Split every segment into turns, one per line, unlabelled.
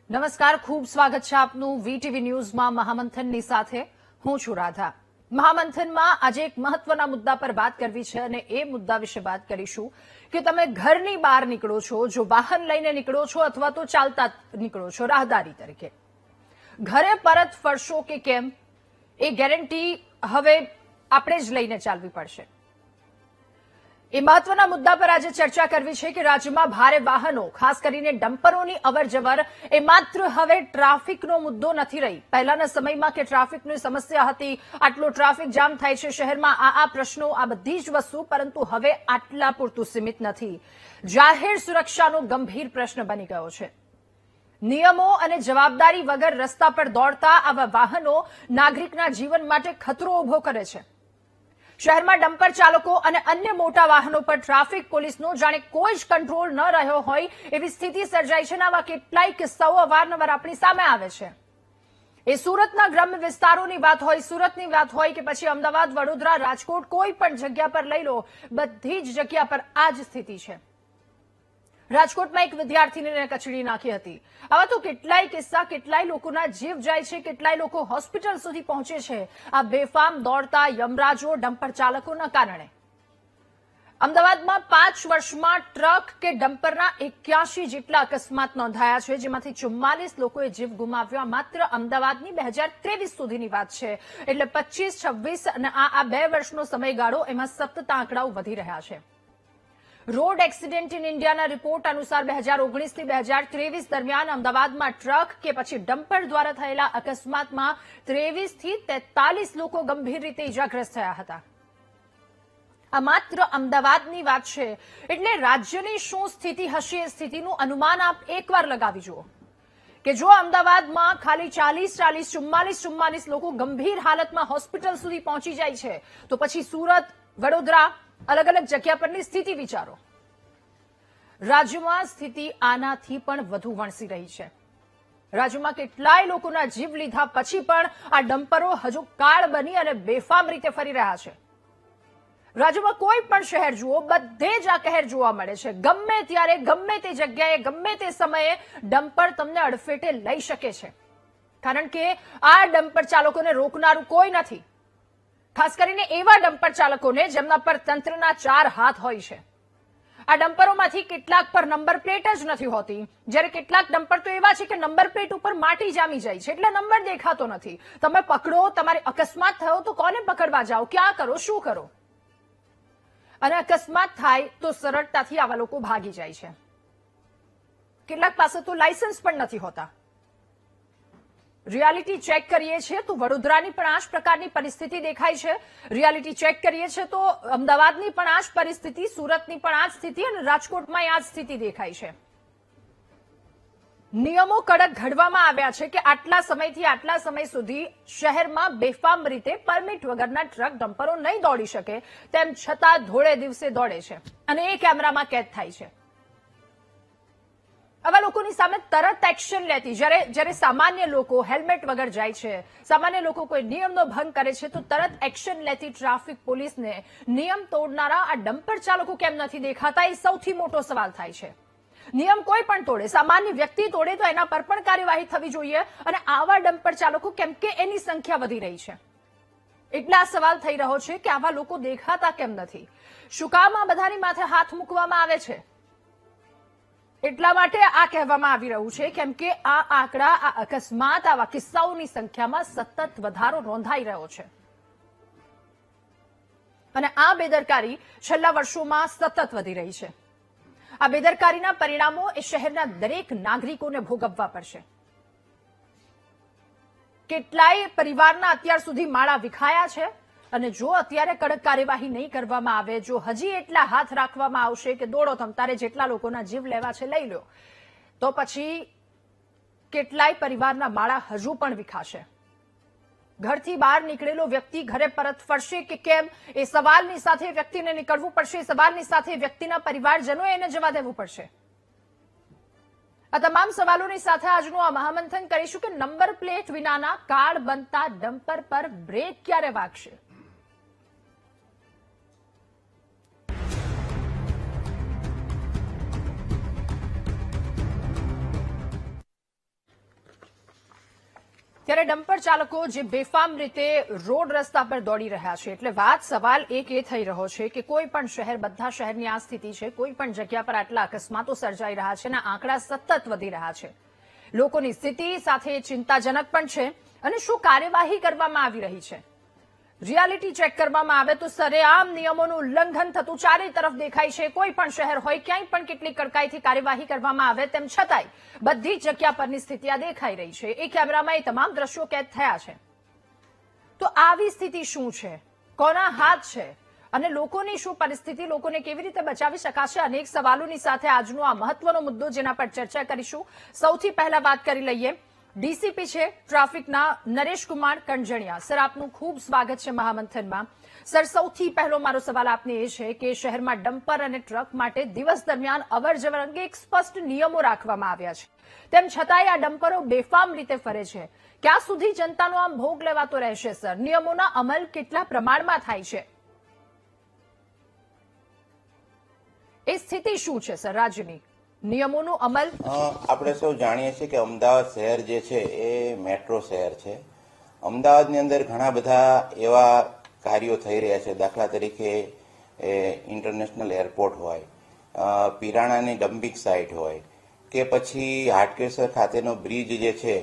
નમસ્કાર, ખૂબ સ્વાગત છે આપનું વીટીવી ન્યૂઝમાં મહામંથનની સાથે હું છું રાધા। મહામંથનમાં આજે એક મહત્વના મુદ્દા પર વાત કરવી છે અને એ મુદ્દા વિશે વાત કરીશું કે તમે ઘરની બહાર નીકળો છો, જો વાહન લઈને નીકળો છો અથવા તો ચાલતા નીકળો છો રાહદારી તરીકે, ઘરે પરત ફરશો કે કેમ એ ગેરંટી હવે આપણે જ લઈને ચાલવી પડશે। એ મહત્વના મુદ્દા પર આજે ચર્ચા કરવી છે કે રાજ્યમાં ભારે વાહનો, ખાસ કરીને ડમ્પરોની અવરજવર એ માત્ર હવે ટ્રાફિકનો મુદ્દો નથી રહી। પહેલાના સમયમાં કે ટ્રાફિકની સમસ્યા હતી, આટલો ટ્રાફિક જામ થાય છે શહેરમાં, આ પ્રશ્નો, આ બધી જ વસ્તુ, પરંતુ હવે આટલા પૂરતું સીમિત નથી। જાહેર સુરક્ષાનો ગંભીર પ્રશ્ન બની ગયો છે। નિયમો અને જવાબદારી વગર રસ્તા પર દોડતા આવા વાહનો નાગરિકના જીવન માટે ખતરો ઉભો કરે છે। શહેરમાં ડમ્પર ચાલકો અને અન્ય મોટા વાહનો પર ટ્રાફિક પોલીસનો જાણે કોઈ જ કંટ્રોલ ન રહ્યો હોય એવી સ્થિતિ સર્જાઈ છે। આવા કેટલાય કિસ્સાઓ અવારનવાર આપણી સામે આવે છે। એ સુરતના ગ્રામ્ય વિસ્તારોની વાત હોય, સુરતની વાત હોય કે પછી અમદાવાદ, વડોદરા, રાજકોટ, કોઈ પણ જગ્યા પર લઈ લો, બધી જ જગ્યા પર આ જ સ્થિતિ છે। રાજકોટમાં એક વિદ્યાર્થીનીને કચડી નાખી હતી। આવા તો કેટલાય કિસ્સા, કેટલાય લોકોના જીવ જાય છે, કેટલાય લોકો હોસ્પિટલ સુધી પહોંચે છે આ બેફામ દોડતા યમરાજો ડમ્પર ચાલકોના કારણે। અમદાવાદમાં 5 વર્ષમાં ટ્રક કે ડમ્પરના 81 જેટલા અકસ્માત નોંધાયા છે, જેમાંથી 44 લોકોએ જીવ ગુમાવ્યા। માત્ર અમદાવાદની 2023 સુધીની વાત છે, એટલે 25, 26 અને આ 2 વર્ષનો સમયગાળો, એમાં સતત આંકડાઓ વધી રહ્યા છે। રોડ એક્સિડન્ટ ઇન ઇન્ડિયાના રિપોર્ટ અનુસાર 2019 થી 2023 દરમિયાન અમદાવાદમાં ટ્રક કે પછી ડમ્પર દ્વારા થયેલા અકસ્માતમાં 23 થી 43 લોકો ગંભીર રીતે ઇજાગ્રસ્ત થયા હતા। આ માત્ર અમદાવાદની વાત છે, એટલે રાજ્યની શું સ્થિતિ હશે એ સ્થિતિનું અનુમાન આપ એકવાર લગાવી જુઓ કે જો અમદાવાદમાં ખાલી 44 લોકો ગંભીર હાલતમાં હોસ્પિટલ સુધી પહોંચી જાય છે, તો પછી સુરત, વડોદરા, અલગ અલગ જગ્યા પરની સ્થિતિ વિચારો। રાજ્યમાં સ્થિતિ આનાથી પણ વધુ વણસી રહી છે। રાજ્યમાં કેટલાય લોકોના જીવ લીધા પછી પણ આ ડમ્પરો હજુ કાળ બની અને બેફામ રીતે ફરી રહ્યા છે। રાજ્યમાં કોઈ પણ શહેર જુઓ, બધે જ આ કહેર જોવા મળે છે। ગમે ત્યારે, ગમે તે જગ્યાએ, ગમે તે સમયે ડમ્પર તમને અડફેટે લઈ શકે છે, કારણ કે આ ડમ્પર ચાલકોને રોકનારું કોઈ નથી। ખાસ કરીને એવા ડમ્પર ચાલકોને જેમના પર તંત્રના 4 હાથ હોય છે। આ ડમ્પરોમાંથી કેટલાક પર નંબર પ્લેટ જ નથી હોતી, જ્યારે કેટલાક ડમ્પર તો એવા છે કે નંબર પ્લેટ ઉપર માટી જામી જાય છે, એટલે નંબર દેખાતો નથી। તમે પકડો, તમારે અકસ્માત થયો તો કોને પકડવા જાઓ, ક્યાં કરો, શું કરો? અને અકસ્માત થાય તો સરળતાથી આવા લોકો ભાગી જાય છે। કેટલાક પાસે તો લાયસન્સ પણ નથી હોતા। રિયાલિટી ચેક કરીએ છીએ તો વડોદરાની પણ આ જ પ્રકારની પરિસ્થિતિ દેખાય છે। રિયાલિટી ચેક કરીએ છીએ તો અમદાવાદની પણ આ જ પરિસ્થિતિ, સુરતની પણ આ જ સ્થિતિ અને રાજકોટમાં આ જ સ્થિતિ દેખાય છે। નિયમો કડક ઘડવામાં આવ્યા છે કે આટલા સમયથી આટલા સમય સુધી શહેરમાં બેફામ રીતે પરમિટ વગરના ટ્રક, ડમ્પરો નહીં દોડી શકે, તેમ છતાં ધોળે દિવસે દોડે છે અને એ કેમેરામાં કેદ થાય છે। આવા લોકોની સામે તરત એક્શન લેતી, જ્યારે સામાન્ય લોકો હેલ્મેટ વગર જાય છે, સામાન્ય લોકો કોઈ નિયમનો ભંગ કરે છે, તો તરત એક્શન લેતી ટ્રાફિક પોલીસને નિયમ તોડનારા આ ડમ્પર ચાલકો કેમ નથી દેખાતા, એ સૌથી મોટો સવાલ થાય છે। નિયમ કોઈ પણ તોડે, સામાન્ય વ્યક્તિ તોડે તો એના પર પણ કાર્યવાહી થવી જોઈએ, અને આવા ડમ્પર ચાલકો કેમ કે એની સંખ્યા વધી રહી છે, એટલે આ સવાલ થઈ રહ્યો છે કે આવા લોકો દેખાતા કેમ નથી? શું કામ આ બધાની માથે હાથ મૂકવામાં આવે છે? એટલા માટે આ કહેવામાં આવી રહ્યું છે કેમ કે આ આંકડા, આ અકસ્માત, આવા કિસ્સાઓની સંખ્યામાં સતત વધારો નોંધાઈ રહ્યો છે અને આ બેદરકારી છેલ્લા વર્ષોમાં સતત વધી રહી છે। આ બેદરકારીના પરિણામો એ શહેરના દરેક નાગરિકોને ભોગવવા પડશે। કેટલાય પરિવારના અત્યાર સુધી માળા વિખાયા છે અને જો અત્યારે કડક કાર્યવાહી નહીં કરવામાં આવે, જો હજી એટલા હાથ રાખવામાં આવશે કે દોડો તમ તારે જેટલા લોકોના જીવ લેવા છે લઈ લો, તો પછી કેટલાય પરિવારના માળા હજુ પણ વિખાશે। ઘરથી બહાર નીકળેલો વ્યક્તિ ઘરે પરત ફરશે કે કેમ, એ સવાલની સાથે વ્યક્તિને નીકળવું પડશે, સવાલની સાથે વ્યક્તિના પરિવારજનોએ એને જવા દેવું પડશે। આ તમામ સવાલોની સાથે આજનું આ મહામંથન કરીશું કે નંબર પ્લેટ વિનાના કાળ બનતા ડમ્પર પર બ્રેક ક્યારે વાગશે? ત્યારે ડમ્પર ચાલકો જે બેફામ રીતે રોડ રસ્તા પર દોડી રહ્યા છે, એટલે સવાલ એક એ થઈ રહ્યો છે કે કોઈ પણ શહેર, બધા શહેરની આ સ્થિતિ છે, કોઈ પણ જગ્યા પર આટલા અકસ્માતો સર્જાઈ રહ્યા છે અને આંકડા સતત વધી રહ્યા છે. લોકોની સ્થિતિ સાથે ચિંતાજનક પણ છે. અને શું કાર્યવાહી કરવામાં આવી રહી છે? રિયાલિટી ચેક કરવામાં આવે તો સરેઆમ નિયમોનું ઉલ્લંઘન થતું ચારે તરફ દેખાય છે. કોઈ પણ શહેર હોય, ક્યાંય પણ કેટલી કડકાઈથી કાર્યવાહી કરવામાં આવે તેમ છતાંય બધી જ જગ્યા પરની સ્થિતિ આ દેખાઈ રહી છે. એ કેમેરામાં એ તમામ દ્રશ્યો કેદ થયા છે. તો આવી સ્થિતિ શું છે? કોના હાથ છે? અને લોકોની શું પરિસ્થિતિ? લોકોને કેવી રીતે બચાવી શકાશે? અનેક સવાલોની સાથે આજનો આ મહત્વનો મુદ્દો જેના પર ચર્ચા કરીશું. સૌથી પહેલા વાત કરી લઈએ, ડીસીપી છે ટ્રાફિકના નરેશકુમાર કણજણિયા. સર, આપનું ખૂબ સ્વાગત છે મહામંથનમાં. સર, સૌથી પહેલો મારો સવાલ આપને એ છે કે શહેરમાં ડમ્પર અને ટ્રક માટે દિવસ દરમિયાન અવરજવર અંગે એક સ્પષ્ટ નિયમો રાખવામાં આવ્યા છે, તેમ છતાંય આ ડમ્પરો બેફામ રીતે ફરે છે. ક્યાં સુધી જનતાનો આમ ભોગ લેવાતો રહેશે? સર, નિયમોના અમલ કેટલા પ્રમાણમાં થાય છે? એ સ્થિતિ શું છે સર રાજ્યની? નિયમોનું અમલ
આપણે સૌ જાણીએ છીએ કે અમદાવાદ શહેર જે છે એ મેટ્રો શહેર છે. અમદાવાદની અંદર ઘણા બધા એવા કાર્યો થઈ રહ્યા છે. દાખલા તરીકે ઇન્ટરનેશનલ એરપોર્ટ હોય, પિરાણાની ડમ્પિંગ સાઇટ હોય, કે પછી હાટકેસર ખાતેનો બ્રિજ જે છે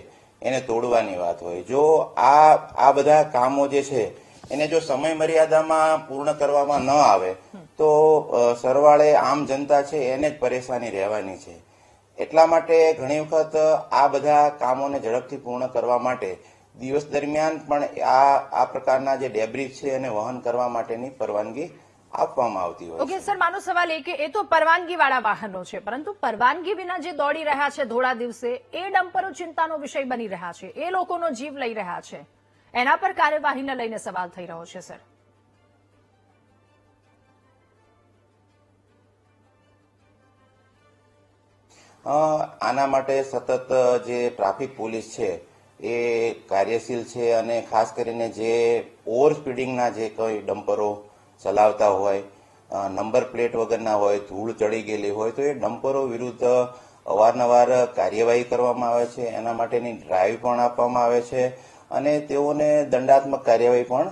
એને તોડવાની વાત હોય. જો આ બધા કામો જે છે એને જો સમય મર્યાદામાં પૂર્ણ કરવામાં ન આવે તો સરવાળે આમ જનતા છે એને જ પરેશાની રહેવાની છે. એટલા માટે ઘણી વખત આ બધા કામોને ઝડપથી પૂર્ણ કરવા માટે દિવસ દરમિયાન પણ આ પ્રકારના જે ડેબ્રિજ છે એને વહન કરવા માટેની પરવાનગી આપવામાં આવતી હોય.
ઓકે સર, મારો સવાલ એ કે એ તો પરવાનગી વાળા વાહનો છે, પરંતુ પરવાનગી વિના જે દોડી રહ્યા છે ધોળા દિવસે, એ ડમ્પરો ચિંતાનો વિષય બની રહ્યા છે, એ લોકોનો જીવ લઈ રહ્યા છે. એના પર કાર્યવાહીને લઈને સવાલ થઈ રહ્યો છે. સર,
આના માટે સતત જે ટ્રાફિક પોલીસ છે એ કાર્યશીલ છે. અને ખાસ કરીને જે ઓવર સ્પીડિંગના જે કોઈ ડમ્પરો ચલાવતા હોય, નંબર પ્લેટ વગરના હોય, ધૂળ ચડી ગયેલી હોય, તો એ ડમ્પરો વિરુદ્ધ અવારનવાર કાર્યવાહી કરવામાં આવે છે. એના માટેની ડ્રાઈવ પણ આપવામાં આવે છે અને તેઓને દંડાત્મક કાર્યવાહી પણ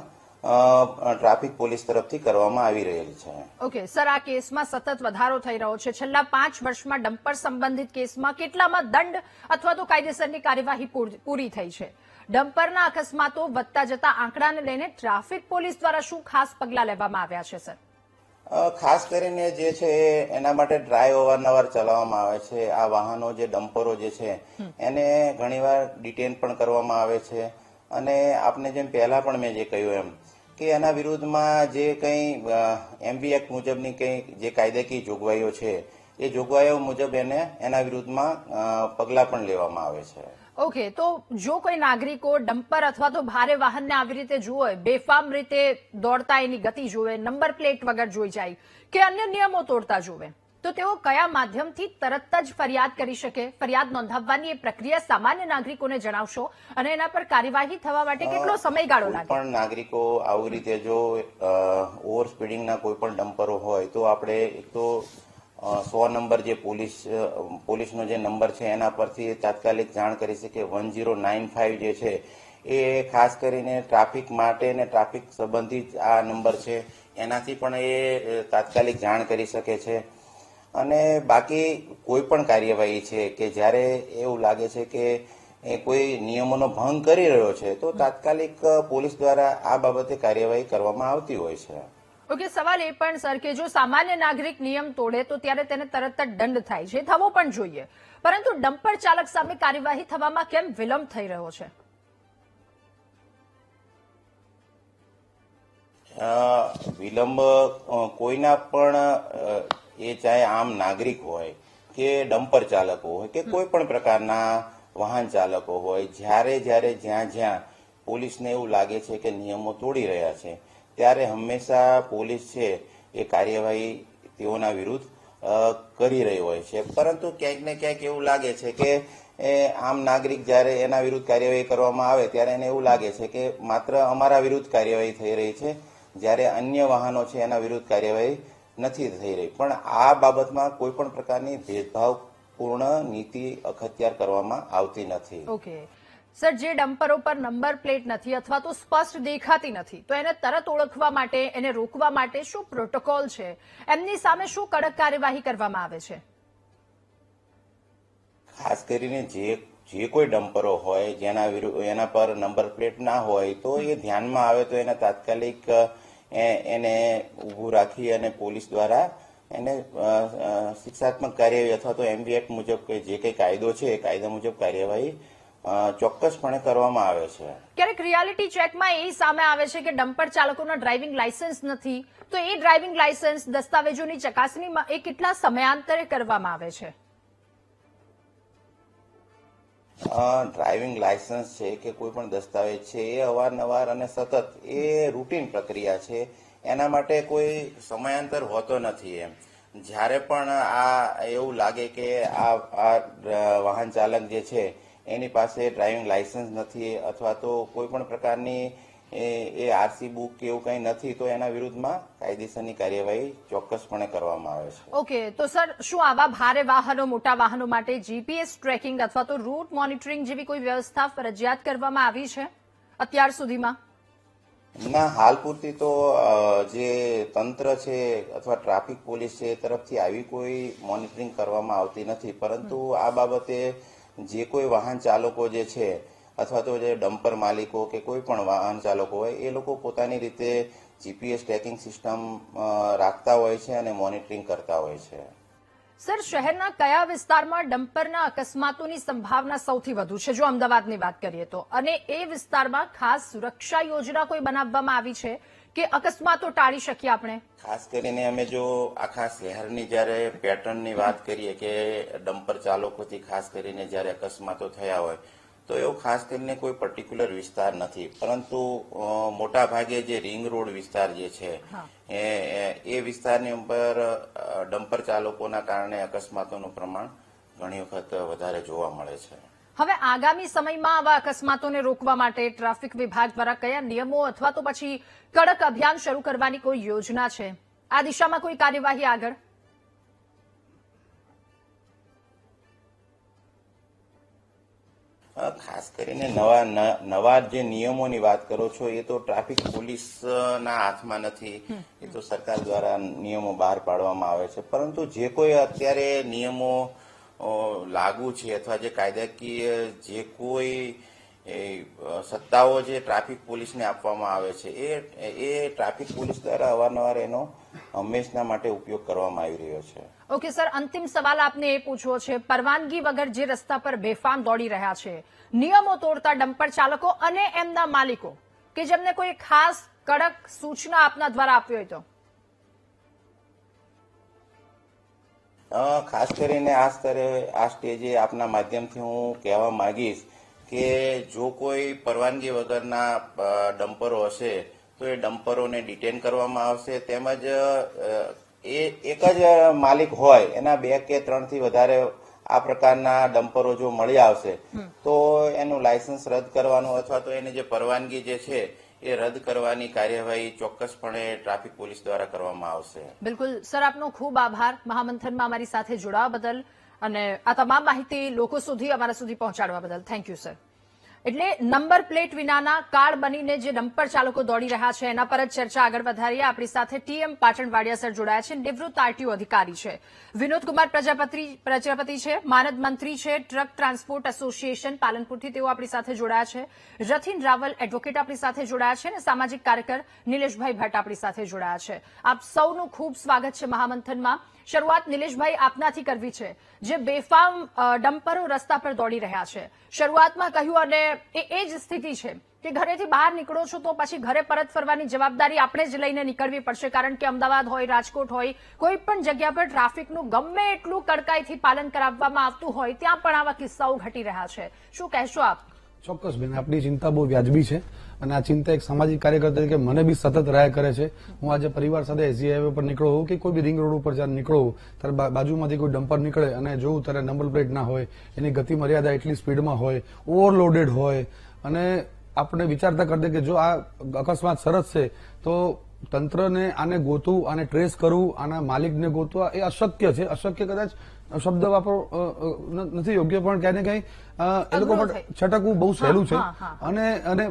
ટ્રાફિક પોલીસ તરફથી કરવામાં આવી રહેલી છે.
ઓકે સર, આ કેસમાં સતત વધારો થઈ રહ્યો છે. છેલ્લા 5 વર્ષમાં ડમ્પર સંબંધિત કેસમાં કેટલામાં દંડ અથવા તો કાયદેસરની કાર્યવાહી પૂરી થઈ છે? ડમ્પરના અકસ્માતો વધતા જતા આંકડાને લઈને ટ્રાફિક પોલીસ દ્વારા શું ખાસ પગલાં લેવામાં આવ્યા છે? સર,
ખાસ કરીને જે છે એના માટે ડ્રાઈવ અવારનવાર ચલાવવામાં આવે છે. આ વાહનો જે ડમ્પરો જે છે એને ઘણીવાર ડિટેન પણ કરવામાં આવે છે. અને આપને જેમ પહેલા પણ મેં જે કહ્યું એમ કે એના વિરુદ્ધમાં જે કંઈ એમબી એક્ટ મુજબની કંઈ જે કાયદાકીય જોગવાઈઓ છે એ જોગવાઈઓ મુજબ એના વિરુદ્ધમાં પગલાં પણ લેવામાં આવે છે.
ઓકે, તો જો કોઈ નાગરિકો ડમ્પર અથવા તો ભારે વાહનને આવી રીતે જુએ, બેફામ રીતે દોડતા એની ગતિ જુએ, નંબર પ્લેટ વગર જોઈ જાય કે અન્ય નિયમો તોડતા જુએ, તો તેઓ કયા માધ્યમથી તરત જ ફરિયાદ કરી શકે? ફરિયાદ નોંધાવવાની એ પ્રક્રિયા સામાન્ય નાગરિકોને જણાવશો અને એના પર કાર્યવાહી થવા માટે કેટલો સમયગાળો લાગે?
પણ નાગરિકો આવી રીતે જો ઓવર સ્પીડિંગના કોઈ પણ ડમ્પરો હોય તો આપણે એક તો 100 નંબર જે પોલીસનો જે નંબર છે એના પરથી તાત્કાલિક જાણ કરી શકીએ. 1095 જે છે એ ખાસ કરીને ટ્રાફિક માટે અને ટ્રાફિક સંબંધિત આ નંબર છે, એનાથી પણ એ તાત્કાલિક જાણ કરી શકે છે. અને બાકી કોઈ પણ કાર્યવાહી છે કે જ્યારે એવું લાગે છે કે કોઈ નિયમોનો ભંગ કરી રહ્યો છે તો તાત્કાલિક પોલીસ દ્વારા આ બાબતે કાર્યવાહી કરવામાં આવતી હોય છે.
ઓકે, સવાલ એ પણ સર કે જો સામાન્ય નાગરિક નિયમ તોડે તો ત્યારે તેને તરત જ દંડ થાય છે, થવો પણ જોઈએ, પરંતુ ડમ્પર ચાલક સામે કાર્યવાહી થવામાં કેમ વિલંબ થઈ રહ્યો છે?
વિલંબ કોઈના પણ, એ ચાહે આમ નાગરિક હોય કે ડમ્પર ચાલકો હોય કે કોઈ પણ પ્રકારના વાહન ચાલકો હોય, જ્યાં પોલીસને એવું લાગે છે કે નિયમો તોડી રહ્યા છે ત્યારે હંમેશા પોલીસ છે એ કાર્યવાહી તેઓના વિરુદ્ધ કરી રહી હોય છે. પરંતુ ક્યાંક ને ક્યાંક એવું લાગે છે કે આમ નાગરિક જ્યારે એના વિરુદ્ધ કાર્યવાહી કરવામાં આવે ત્યારે એને એવું લાગે છે કે માત્ર અમારા વિરુદ્ધ કાર્યવાહી થઈ રહી છે, જ્યારે અન્ય વાહનો છે એના વિરુદ્ધ કાર્યવાહી નથી થઈ રહી. પણ આ બાબતમાં કોઈ પણ પ્રકારની ભેદભાવપૂર્ણ નીતિ અખત્યાર કરવામાં આવતી નથી.
ઓકે, સર, જે ડમ્પરો પર નંબર પ્લેટ નથી અથવા તો સ્પષ્ટ દેખાતી નથી, તો એને તરત ઓળખવા માટે, એને રોકવા માટે શું પ્રોટોકોલ છે? એમની સામે શું કડક કાર્યવાહી કરવામાં આવે છે?
ખાસ કરીને જે કોઈ ડમ્પરો હોય એના પર નંબર પ્લેટ ના હોય તો એ ધ્યાનમાં આવે તો એને તાત્કાલિક એને ઊભું રાખી અને પોલીસ દ્વારા એને શિક્ષાત્મક કાર્યવાહી અથવા તો MV એક્ટ મુજબ જે કંઈ કાયદો છે એ કાયદા મુજબ કાર્યવાહી ચોક્કસપણે કરવામાં આવે છે.
ક્યારેક રિયાલિટી ચેકમાં એ સામે આવે છે કે ડમ્પર ચાલકોના ડ્રાઇવિંગ લાયસન્સ નથી, તો એ ડ્રાઇવિંગ લાયસન્સ દસ્તાવેજોની ચકાસણીમાં એ કેટલા સમયાંતરે કરવામાં આવે છે?
ડ્રાઇવિંગ લાયસન્સ છે કે કોઈ પણ દસ્તાવેજ છે એ અવારનવાર અને સતત એ રૂટીન પ્રક્રિયા છે. એના માટે કોઈ સમયાંતર હોતો નથી. એમ જ્યારે પણ આ એવું લાગે કે આ વાહન ચાલક જે છે એની પાસે ડ્રાઇવિંગ લાયસન્સ નથી અથવા તો કોઈ પણ પ્રકારની એ RC બુક કે એવું કંઈ નથી તો એના વિરુદ્ધમાં કાયદેસરની કાર્યવાહી ચોક્કસપણે કરવામાં આવે છે.
ઓકે, તો સર, શું આવા ભારે વાહનો, મોટા વાહનો માટે GPS ટ્રેકિંગ અથવા તો રૂટ મોનિટરિંગ જેવી કોઈ વ્યવસ્થા ફરજિયાત કરવામાં આવી છે અત્યાર સુધીમાં?
ના, હાલ પૂરતી તો જે તંત્ર છે અથવા ટ્રાફિક પોલીસ છે એ તરફથી આવી કોઈ મોનિટરિંગ કરવામાં આવતી નથી. પરંતુ આ બાબતે જે કોઈ વાહન ચાલકો જે છે અથવા તો જે ડમ્પર માલિકો કે કોઈ પણ વાહન ચાલકો હોય એ લોકો પોતાની રીતે GPS ટ્રેકિંગ સિસ્ટમ રાખતા હોય છે અને મોનિટરિંગ કરતા હોય છે.
સર, શહેરના કયા વિસ્તારમાં ડમ્પરના અકસ્માતોની સંભાવના સૌથી વધુ છે, જો અમદાવાદની વાત કરીએ તો? અને એ વિસ્તારમાં ખાસ સુરક્ષા યોજના કોઈ બનાવવામાં આવી છે કે અકસ્માતો ટાળી શકીએ આપણે?
ખાસ કરીને અમે જો આખા શહેરની જ્યારે પેટર્નની વાત કરીએ કે ડમ્પર ચાલકોથી ખાસ કરીને જ્યારે અકસ્માતો થયા હોય તો એવું ખાસ કરીને કોઈ પર્ટિક્યુલર વિસ્તાર નથી, પરંતુ મોટા ભાગે જે રિંગ રોડ વિસ્તાર જે છે એ વિસ્તારની ઉપર ડમ્પર ચાલકોના કારણે અકસ્માતોનું પ્રમાણ ઘણી વખત વધારે જોવા મળે છે.
હવે આગામી સમયમાં આવા અકસ્માતોને રોકવા માટે ટ્રાફિક વિભાગ દ્વારા કયા નિયમો અથવા તો પછી કડક અભિયાન શરૂ કરવાની કોઈ યોજના છે? આ દિશામાં કોઈ કાર્યવાહી આગળ?
ખાસ કરીને નવા જે નિયમોની વાત કરો છો એ તો ટ્રાફિક પોલીસના હાથમાં નથી, એ તો સરકાર દ્વારા નિયમો બહાર પાડવામાં આવે છે. પરંતુ જે કોઈ અત્યારે નિયમો લાગુ છે અથવા જે કાયદાકીય જે કોઈ સત્તાઓ જે ટ્રાફિક પોલીસને આપવામાં આવે છે એ ટ્રાફિક પોલીસ દ્વારા અવારનવાર એનો હંમેશના માટે ઉપયોગ કરવામાં આવી રહ્યો છે.
ઓકે સર, અંતિમ સવાલ આપને એ પૂછવો છે, પરવાનગી વગર જે રસ્તા પર બેફામ દોડી રહ્યા છે નિયમો તોડતા ડમ્પર ચાલકો અને એમના માલિકો કે જેમને કોઈ ખાસ કડક સૂચના આપના દ્વારા આપવી હોય તો?
ખાસ કરીને આ સ્તરે આ સ્ટેજે આપના માધ્યમથી હું કહેવા માંગીશ કે જો કોઈ પરવાનગી વગરના ડમ્પરો હશે તો એ ડમ્પરોને ડિટેન કરવામાં આવશે. તેમજ એક જ માલિક હોય એના 2 કે 3 થી વધારે આ પ્રકારના ડમ્પરો જો મળી આવશે તો એનું લાયસન્સ રદ કરવાનું અથવા તો એની જે પરવાનગી જે છે એ રદ કરવાની કાર્યવાહી ચોક્કસપણે ટ્રાફિક પોલીસ દ્વારા કરવામાં આવશે.
બિલકુલ સર, આપનો ખૂબ આભાર મહામંથનમાં અમારી સાથે જોડાવા બદલ અને આ તમામ માહિતી લોકો સુધી અમારા સુધી પહોંચાડવા બદલ. Thank you sir. એટલે નંબર પ્લેટ વિનાના કાર્ડ બનીને જે ડમ્પર ચાલકો દોડી રહ્યા છે એના પર જ ચર્ચા આગળ વધારીએ. આપણી સાથે TM પાટણ વાડિયા સર જોડાયા છે, નિવૃત્ત RTO અધિકારી છે. વિનોદ કુમાર પ્રજાપતિ છે, માનદ મંત્રી છે, ટ્રક ટ્રાન્સપોર્ટ એસોસિએશન પાલનપુરથી તેઓ આપણી સાથે જોડાયા છે. રથીન રાવલ એડવોકેટ આપણી સાથે જોડાયા છે અને સામાજિક કાર્યકર નિલેશભાઈ ભટ્ટ આપણી સાથે જોડાયા છે. આપ સૌનું ખૂબ સ્વાગત છે મહામંથનમાં. શરૂઆત નિલેશભાઈ આપનાથી કરવી છે. જે બેફામ ડમ્પરો રસ્તા પર દોડી રહ્યા છે, શરૂઆતમાં કહ્યું અને એ જ સ્થિતિ છે કે ઘરેથી બહાર નીકળો છો તો પછી ઘરે પરત ફરવાની જવાબદારી આપણે જ લઈને નીકળવી પડશે, કારણ કે અમદાવાદ હોય, રાજકોટ હોય, કોઈ પણ જગ્યા પર ટ્રાફિકનું ગમે એટલું કડકાઈથી પાલન કરાવવામાં આવતું હોય ત્યાં પણ આવા કિસ્સાઓ ઘટી રહ્યા છે. શું કહેશો આપ?
ચોક્કસ બેન, આપની ચિંતા બહુ વ્યાજબી છે અને આ ચિંતા એક સામાજિક કાર્યકર તરીકે મને બી સતત રહ્યા કરે છે. હું આજે પરિવાર સાથે SG હાઈવે પર નીકળો હોઉં કે કોઈ બી રિંગ રોડ ઉપર જયારે નીકળો ત્યારે બાજુમાંથી કોઈ ડમ્પર નીકળે અને જોઉં ત્યારે નંબર પ્લેટ ના હોય, એની ગતિ મર્યાદા એટલી સ્પીડમાં હોય, ઓવરલોડેડ હોય અને આપણે વિચારતા કરતા કે જો આ અકસ્માત સરસ છે તો તંત્રને આને ગોતવું, આને ટ્રેસ કરવું, આના માલિકને ગોતવા એ અશક્ય છે. અશક્ય કદાચ શબ્દ વાપરો નથી યોગ્ય, પણ ક્યાંય ને ક્યાંય એ લોકો માટે છટકવું બહુ સહેલું છે. અને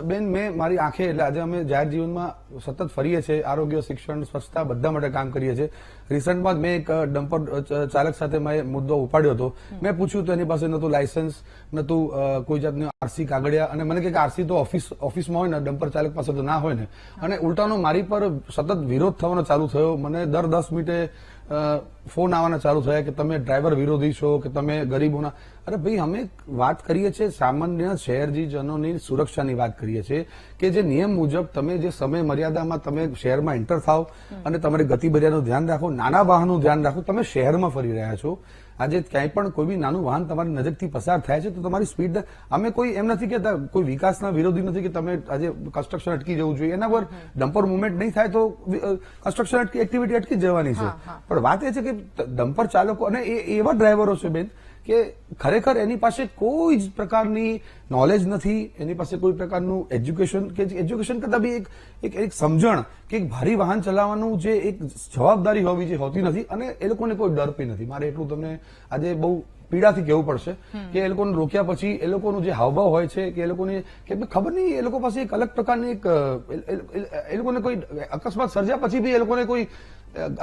બેન, મેં મારી આંખે, એટલે આજે અમે જાહેર જીવનમાં સતત ફરીએ છીએ, આરોગ્ય, શિક્ષણ, સ્વચ્છતા બધા માટે કામ કરીએ છીએ. રિસન્ટમાં મેં એક ડમ્પર ચાલક સાથે મેં મુદ્દો ઉપાડ્યો હતો. મેં પૂછ્યું તો એની પાસે નતું લાયસન્સ, નતું કોઈ જાતનું આરસી કાગળિયા, અને મને કે આરસી તો ઓફિસમાં હોય ને, ડમ્પર ચાલક પાસે તો ના હોય ને. અને ઉલટાનો મારી પર સતત વિરોધ થવાનો ચાલુ થયો. મને દર 10 મિનિટે ફોન આવવાના ચાલુ થયા કે તમે ડ્રાઈવર વિરોધી છો, કે તમે ગરીબોના. અરે ભાઈ, અમે વાત કરીએ છીએ સામાન્ય શહેરજીજનોની સુરક્ષાની વાત કરીએ છીએ, કે જે નિયમ મુજબ તમે જે સમય મર્યાદામાં તમે શહેરમાં એન્ટર થાવ અને તમારી ગતિબર્યાનું ધ્યાન રાખો, નાના વાહનનું ધ્યાન રાખો. તમે શહેરમાં ફરી રહ્યા છો, આજે ક્યાંય પણ કોઈ બી નાનું વાહન તમારી નજીકથી પસાર થાય છે તો તમારી સ્પીડ, અમે કોઈ એમ નથી કહેતા, કોઈ વિકાસના વિરોધી નથી કે તમે આજે કન્સ્ટ્રક્શન અટકી જવું જોઈએ, એના પર ડમ્પર મુવમેન્ટ નહીં થાય તો કન્સ્ટ્રક્શન એક્ટિવિટી અટકી જવાની છે. પણ વાત એ છે કે ડમ્પર ચાલકો અને એવા ડ્રાઈવરો છે બેન કે ખરેખર એની પાસે કોઈ જ પ્રકારની નોલેજ નથી, એની પાસે કોઈ પ્રકારનું એજ્યુકેશન, કે એજ્યુકેશન કરતા બી એક સમજણ કે એક ભારી વાહન ચલાવવાનું જે એક જવાબદારી હોવી જે હોતી નથી, અને એ લોકોને કોઈ ડર બી નથી. મારે એટલું તમને આજે બહુ પીડાથી કહેવું પડશે કે એ લોકોને રોક્યા પછી એ લોકોનું જે હાવભાવ હોય છે, કે એ લોકોની કે ખબર નહીં, એ લોકો પાસે એક અલગ પ્રકારની એક એ લોકોને કોઈ અકસ્માત સર્જ્યા પછી બી એ લોકોને કોઈ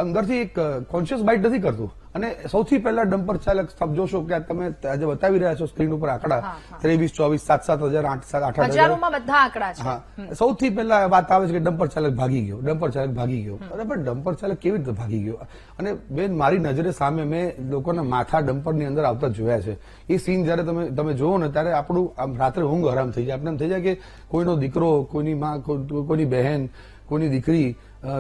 અંદરથી એક કોન્શિયસ બાઇટ નથી કરતું. અને સૌથી પહેલા ડમ્પર ચાલક તમે જોશો કે તમે આજે બતાવી રહ્યા છો સ્ક્રીન ઉપર આંકડા 23, 24, 7,000, 8,000,
હજારોમાં બધા આંકડા છે.
હા, સૌથી પહેલા વાત આવે છે કે ડમ્પર ચાલક ભાગી ગયો, ડમ્પર ચાલક ભાગી ગયો. અરે પણ ડમ્પર ચાલક કેવી રીતે ભાગી ગયો? અને બેન, મારી નજરે સામે મેં લોકોના માથા ડમ્પરની અંદર આવતા જોયા છે. એ સીન જયારે તમે જોવો ને ત્યારે આપણું રાત્રે ઊંઘ હરામ થઈ જાય. આપણે એમ થઈ જાય કે કોઈનો દીકરો, કોઈની માં, કોઈની બહેન, કોઈની દીકરી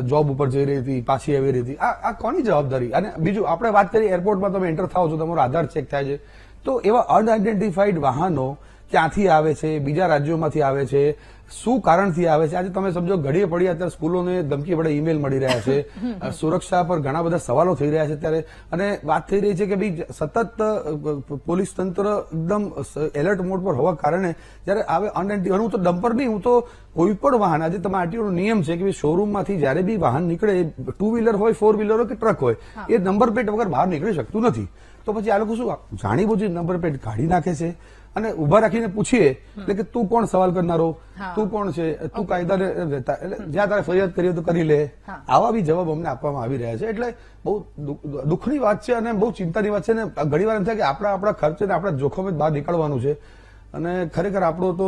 જોબ ઉપર જઈ રહી હતી, પાછી આવી રહી હતી. આ કોની જવાબદારી? અને બીજું, આપણે વાત કરીએ એરપોર્ટમાં તમે એન્ટર થાવ છો, તમારો આધાર ચેક થાય છે, તો એવા અનઆઇડેન્ટિફાઈડ વાહનો ક્યાંથી આવે છે, બીજા રાજ્યોમાંથી આવે છે, શું કારણથી આવે છે? આજે તમે સમજો ઘડીએ પડી અત્યારે સ્કૂલોને ધમકી વડે ઈમેલ મળી રહ્યા છે, સુરક્ષા પર ઘણા બધા સવાલો થઈ રહ્યા છે ત્યારે, અને વાત થઈ રહી છે કે ભાઈ સતત પોલીસ તંત્ર એકદમ એલર્ટ મોડ પર હોવા કારણે જયારે આવે અનઆઇડેન્ટિફાઈડ, હું તો ડમ્પર નહીં, હું તો કોઈ પણ વાહન, આજે તમે આરટીઓનો નિયમ છે કે શોરૂમમાંથી જયારે બી વાહન નીકળે, 2 વ્હીલર હોય, 4 વ્હીલર હોય કે ટ્રક હોય, એ નંબર પ્લેટ વગર બહાર નીકળી શકતું નથી. તો પછી આ લોકો શું જાણી બુજી નંબર પ્લેટ કાઢી નાખે છે અને ઉભા રાખીને પૂછીએ એટલે કે તું કોણ સવાલ કરનારો, તું કોણ છે, તું કાયદાને રહેતા, એટલે જ્યાં તારે ફરિયાદ કરી તો કરી લે. આવા બી જવાબ અમને આપવામાં આવી રહ્યા છે. એટલે બહુ દુઃખની વાત છે અને બહુ ચિંતાની વાત છે. અને ઘણી વાર એમ થાય કે આપણા ખર્ચે ને આપણા જોખમે બહાર નીકળવાનું છે, અને ખરેખર આપણો તો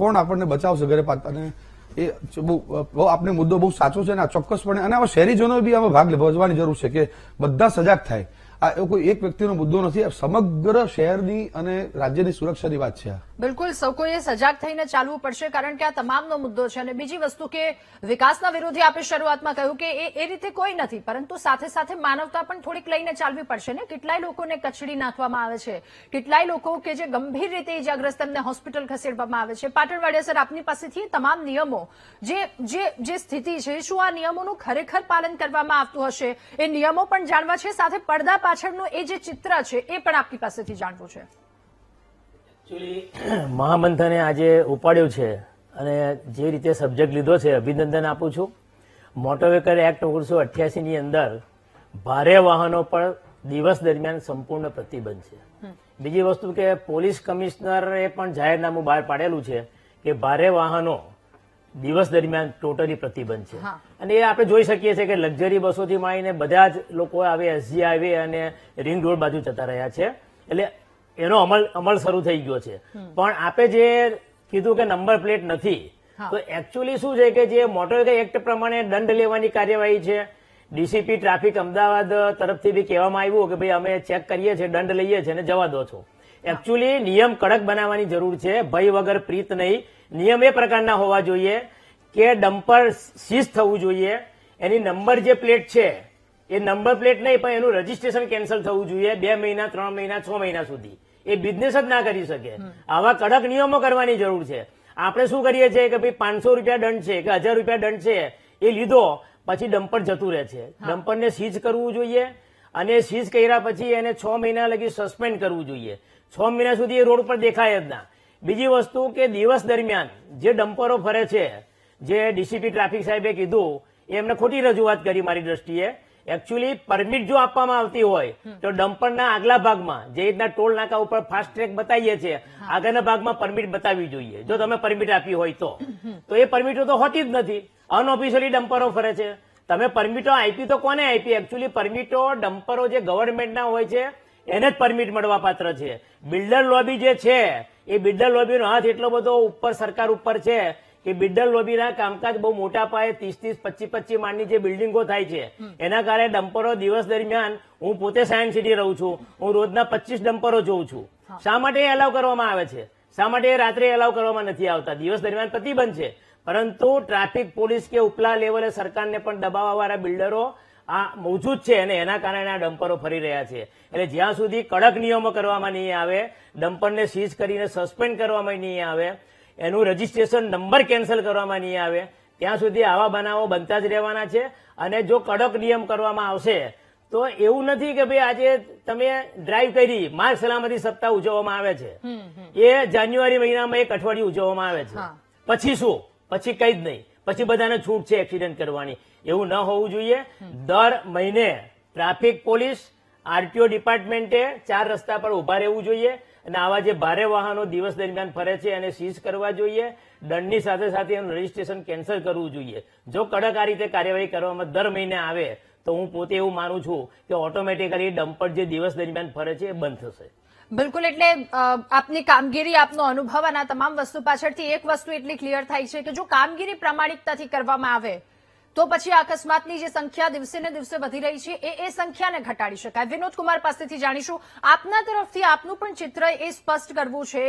કોણ આપણને બચાવશે ઘરે પાછા. અને એ બહુ આપણે મુદ્દો બહુ સાચો છે, અને આ ચોક્કસપણે, અને આવા શહેરીજનોએ બી આમાં ભાગ ભજવાની જરૂર છે કે બધા સજાગ થાય. આ એવો કોઈ એક વ્યક્તિનો મુદ્દો નથી, સમગ્ર શહેરની અને રાજ્યની સુરક્ષાની વાત છે.
બિલકુલ, સૌ કોઈએ સજાગ થઈને ચાલવું પડશે, કારણ કે આ તમામનો મુદ્દો છે. અને બીજી વસ્તુ કે વિકાસના વિરોધી આપણે શરૂઆતમાં કહ્યું કે એ રીતે કોઈ નથી, પરંતુ સાથે સાથે માનવતા પણ થોડીક લઈને ચાલવી પડશે ને. કેટલાય લોકોને કચડી નાખવામાં આવે છે, કેટલાય લોકો કે જે ગંભીર રીતે ઇજાગ્રસ્ત, એમને હોસ્પિટલ ખસેડવામાં આવે છે. પાટણવાડિયા સર, આપની પાસેથી તમામ નિયમો જે સ્થિતિ છે, શું આ નિયમોનું ખરેખર પાલન કરવામાં આવતું હશે? એ નિયમો પણ જાણવા છે, સાથે પડદા પાછળનું એ જે ચિત્ર છે એ પણ આપની પાસેથી જાણવું છે.
એકચ્યુઅલી મહામંથને આજે ઉપાડ્યું છે અને જે રીતે સબ્જેક્ટ લીધો છે, અભિનંદન આપું છું. મોટર વેહિકલ એક્ટ 1988 ની અંદર ભારે વાહનો પર દિવસ દરમિયાન સંપૂર્ણ પ્રતિબંધ છે. બીજી વસ્તુ કે પોલીસ કમિશનરે પણ જાહેરનામું બહાર પાડેલું છે કે ભારે વાહનો દિવસ દરમિયાન ટોટલી પ્રતિબંધ છે. અને એ આપણે જોઈ શકીએ છીએ કે લક્ઝરી બસોથી માંડીને બધા જ લોકો આવે એસજી હાઈવે અને રિંગ રોડ બાજુ જતા રહ્યા છે. એટલે એનો અમલ શરૂ થઈ ગયો છે. પણ આપે જે કીધું કે નંબર પ્લેટ નથી, તો એકચ્યુઅલી શું છે કે જે મોટર વેહિકલ એક્ટ પ્રમાણે દંડ લેવાની કાર્યવાહી છે. ડીસીપી ટ્રાફિક અમદાવાદ તરફથી બી કહેવામાં આવ્યું કે ભાઈ અમે ચેક કરીએ છીએ, દંડ લઈએ છીએ અને જવા દો છો. એકચ્યુઅલી નિયમ કડક બનાવવાની જરૂર છે, ભય વગર પ્રીત નહીં. નિયમ એ પ્રકારના હોવા જોઈએ કે ડમ્પર સીઝ થવું જોઈએ, એની નંબર જે પ્લેટ છે એ નંબર પ્લેટ નહીં, પણ એનું રજીસ્ટ્રેશન કેન્સલ થવું જોઈએ 2 મહિના, 3 મહિના, 6 મહિના સુધી. એ બિઝનેસ જ ના કરી શકે. આવા કડક નિયમો કરવાની જરૂર છે. આપણે શું કરીએ છીએ કે ભાઈ 500 રૂપિયા દંડ છે કે 1000 રૂપિયા દંડ છે, એ લીધો પછી ડમ્પર જતું રહે છે. ડમ્પરને સીઝ કરવું જોઈએ, અને સીઝ કર્યા પછી એને 6 મહિના લગી સસ્પેન્ડ કરવું જોઈએ. 6 મહિના સુધી એ રોડ પર દેખાય જ ના. બીજી વસ્તુ કે દિવસ દરમિયાન જે ડમ્પરો ફરે છે, જે ડીસીપી ટ્રાફિક સાહેબે કીધું, એ એમને ખોટી રજૂઆત કરી મારી દ્રષ્ટિએ. એકચ્યુઅલી પરમિટ જો આપવામાં આવતી હોય તો ડમ્પરના આગલા ભાગમાં જે રીતના ટોલ નાકા ઉપર ફાસ્ટ ટ્રેક બતાવીએ છીએ આગળના ભાગમાં પરમિટ બતાવવી જોઈએ જો તમે પરમિટ આપી હોય તો એ પરમિટો તો હોતી જ નથી, અનઓફિશિયલી ડમ્પરો ફરે છે. તમે પરમિટો આપી તો કોને આપી? એકચ્યુઅલી પરમિટો ડમ્પરો જે ગવર્મેન્ટના હોય છે એને જ પરમિટ મળવા પાત્ર છે. બિલ્ડર લોબી જે છે એ બિલ્ડર લોબીનો હાથ એટલો બધો ઉપર સરકાર ઉપર છે કે બિલ્ડર લોબીના કામકાજ બહુ મોટા પાયે 30-30, 25-25 માળની જે બિલ્ડિંગો થાય છે એના કારણે ડમ્પરો દિવસ દરમિયાન, હું પોતે સાયન્સ સિટી રહું છું, હું રોજના 25 ડમ્પરો જોઉં છું. શા માટે એ એલાવ કરવામાં આવે છે? શા માટે એ રાત્રે એલાવ કરવામાં નથી આવતા? દિવસ દરમિયાન પ્રતિબંધ છે, પરંતુ ટ્રાફિક પોલીસ કે ઉપલા લેવલે સરકારને પણ દબાવવાવાળા બિલ્ડરો આ મોજૂદ છે અને એના કારણે આ ડમ્પરો ફરી રહ્યા છે. એટલે જ્યાં સુધી કડક નિયમો કરવામાં નહીં આવે, ડમ્પરને સીઝ કરીને સસ્પેન્ડ કરવામાં નહીં આવે, એનું રજીસ્ટ્રેશન નંબર કેન્સલ કરવામાં નહીં આવે, ત્યાં સુધી આવા બનાવો બનતા જ રહેવાના છે. અને જો કડક નિયમ કરવામાં આવશે તો એવું નથી કે ભાઈ આજે તમે ડ્રાઈવ કરી, માર્ગ સલામતી સપ્તાહ ઉજવવામાં આવે છે, એ જાન્યુઆરી મહિનામાં એક અઠવાડિયું ઉજવવામાં આવે છે, પછી શું? પછી કઈ જ નહીં, પછી બધાને છૂટ છે એક્સિડન્ટ કરવાની. એવું ન હોવું જોઈએ. દર મહિને ટ્રાફિક પોલીસ, આરટીઓ ડિપાર્ટમેન્ટે 4 રસ્તા પર ઉભા રહેવું જોઈએ અને આવા જે ભારે વાહનો દિવસ દરમિયાન ફરે છે એને સીઝ કરવા જોઈએ. દંડની સાથે સાથે એનું રજીસ્ટ્રેશન કેન્સલ કરવું જોઈએ. જો કડક આ રીતે કાર્યવાહી કરવામાં દર મહિને આવે તો હું પોતે એવું માનું છું કે ઓટોમેટિકલી ડમ્પર જે દિવસ દરમિયાન ફરે છે એ બંધ થશે.
બિલકુલ. એટલે આપની કામગીરી, આપનો અનુભવ અને આ તમામ વસ્તુ પાછળથી એક વસ્તુ એટલી ક્લિયર થાય છે કે જો કામગીરી પ્રામાણિકતાથી કરવામાં આવે તો પછી અકસ્માતની જે સંખ્યા દિવસે ને દિવસે વધી રહી છે એ સંખ્યાને ઘટાડી શકાય. વિનોદ કુમાર પાસેથી જાણીશું, આપના તરફથી આપનું પણ ચિત્ર એ સ્પષ્ટ કરવું છે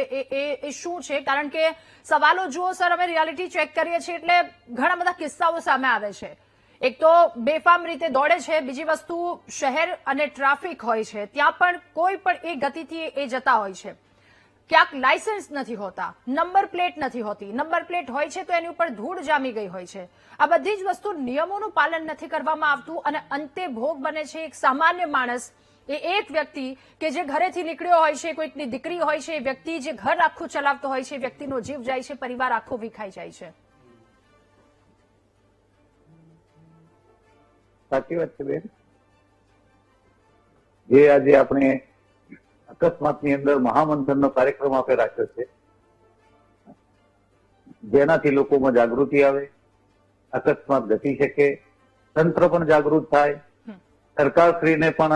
એ શું છે? કારણ કે સવાલો જુઓ સર, અમે રિયાલિટી ચેક કરીએ છીએ એટલે ઘણા બધા કિસ્સાઓ સામે આવે છે. એક તો બેફામ રીતે દોડે છે, બીજી વસ્તુ શહેર અને ટ્રાફિક હોય છે ત્યાં પણ કોઈ પણ એ ગતિથી એ જતા હોય છે. ક્યાંક લાયસન્સ નથી હોતા, નંબર પ્લેટ નથી હોતી, નંબર પ્લેટ હોય છે તો એની ઉપર ધૂળ જામી ગઈ હોય છે. આ બધી જ વસ્તુ નિયમોનું પાલન નથી કરવામાં આવતું અને અંતે ભોગ બને છે એક સામાન્ય માણસ, એ એક વ્યક્તિ કે જે ઘરેથી નીકળ્યો હોય છે, કોઈકની દીકરી હોય છે, એ વ્યક્તિ જે ઘર આખું ચલાવતો હોય છે, વ્યક્તિનો જીવ જાય છે, પરિવાર આખો વિખાઈ જાય છે.
સાચી વાત છે બેન. જે આજે આપણે અકસ્માતની અંદર મહામંથનનો કાર્યક્રમ આપણે રાખ્યો છે, જેનાથી લોકોમાં જાગૃતિ આવે, અકસ્માત ઘટી શકે, તંત્ર પણ જાગૃત થાય, સરકારશ્રીને પણ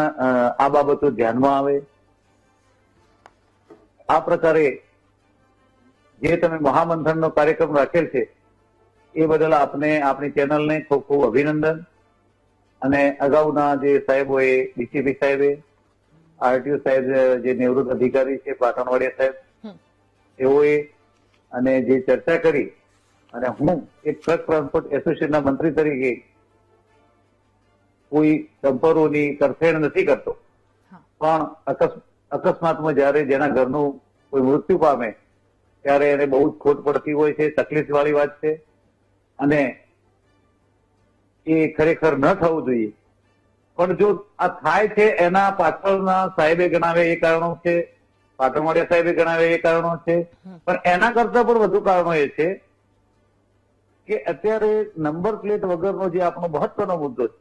આ બાબતો ધ્યાનમાં આવે. આ પ્રકારે જે તમે મહામંથનનો કાર્યક્રમ રાખેલ છે એ બદલ આપને, આપણી ચેનલને ખૂબ ખૂબ અભિનંદન. અને અગાઉના જે સાહેબોએ, ડીસીપી સાહેબે, આરટીઓ સાહેબ જે નિવૃત્ત અધિકારી છે પાટણવાડિયા સાહેબ, તેઓએ અને જે ચર્ચા કરી, અને હું એક ટ્રક ટ્રાન્સપોર્ટ એસોસિએશનના મંત્રી તરીકે કોઈ ડમ્પરોની તરફેણ નથી કરતો, પણ અકસ્માતમાં જયારે જેના ઘરનું કોઈ મૃત્યુ પામે ત્યારે એને બહુ જ ખોટ પડતી હોય છે, તકલીફ વાળી વાત છે અને એ ખરેખર ન થવું જોઈએ. પણ જો આ થાય છે એના પાછળના સાહેબે ગણાવે એ કારણો છે, પાટણવાડિયા સાહેબે ગણાવે એ કારણો છે, પણ એના કરતા પણ વધુ કારણો એ છે કે અત્યારે નંબર પ્લેટ વગરનો જે આપણો મહત્વનો મુદ્દો છે,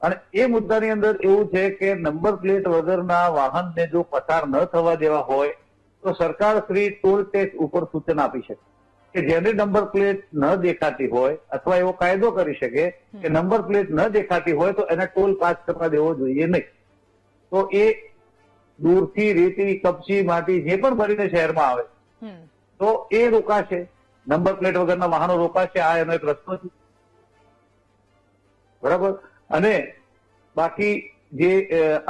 અને એ મુદ્દાની અંદર એવું છે કે નંબર પ્લેટ વગરના વાહનને જો પસાર ન થવા દેવા હોય તો સરકાર શ્રી ટોલ ટેક્સ ઉપર સૂચન આપી શકે કે જેને નંબર પ્લેટ ન દેખાતી હોય, અથવા એવો કાયદો કરી શકે કે નંબર પ્લેટ ન દેખાતી હોય તો એને ટોલ પાસ કરવા દેવો જોઈએ નહીં. તો એ દૂરથી રેતી, કપચી, માટી જે પણ ભરીને શહેરમાં આવે તો એ રોકાશે, નંબર પ્લેટ વગરના વાહનો રોકાશે. આ એનો એક રસ્તો છે, બરાબર. અને બાકી જે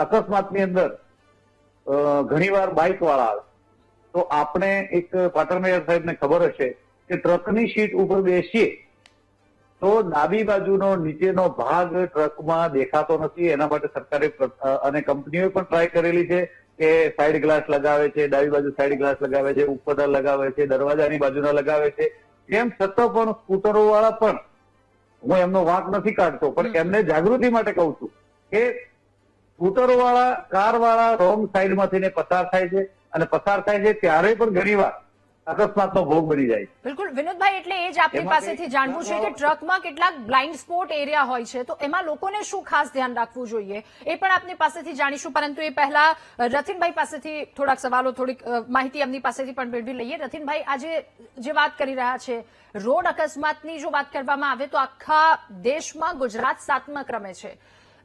અકસ્માતની અંદર ઘણીવાર બાઇક વાળા આવે તો આપણે એક પાટણમેયર સાહેબને ખબર હશે કે ટ્રકની સીટ ઉપર બેસીએ તો ડાબી બાજુનો નીચેનો ભાગ ટ્રકમાં દેખાતો નથી. એના માટે સરકારે અને કંપનીઓએ પણ ટ્રાય કરેલી છે કે સાઈડ ગ્લાસ લગાવે છે, ડાબી બાજુ સાઈડ ગ્લાસ લગાવે છે, ઉપર લગાવે છે, દરવાજાની બાજુના લગાવે છે. તેમ છતાં પણ સ્કૂટરો વાળા પણ, હું એમનો વાંક નથી કાઢતો, પણ એમને જાગૃતિ માટે કહું છું કે સ્કૂટરો વાળા, કાર વાળા રોંગ સાઈડમાંથી પસાર થાય છે, અને પસાર થાય છે ત્યારે પણ ઘણી વાર અકસ્માતનો ભોગ બની જાય છે.
બિલકુલ વિનોદભાઈ, એટલે એ જ આપની
એમાં
પાસેથી જાણવું છે કે ટ્રકમાં કેટલાક બ્લાઇન્ડ સ્પોટ એરિયા હોય છે, તો એમાં લોકોને શું ખાસ ધ્યાન રાખવું જોઈએ એ પણ આપની પાસેથી જાણીશું. પરંતુ એ પહેલા રથીનભાઈ પાસેથી થોડાક સવાલો, થોડીક માહિતી એમની પાસેથી પણ મેળવી લઈએ. રથીનભાઈ, આજે જે વાત કરી રહ્યા છે રોડ અકસ્માતની, જો વાત કરવામાં આવે તો આખા દેશમાં ગુજરાત 7મા ક્રમે છે.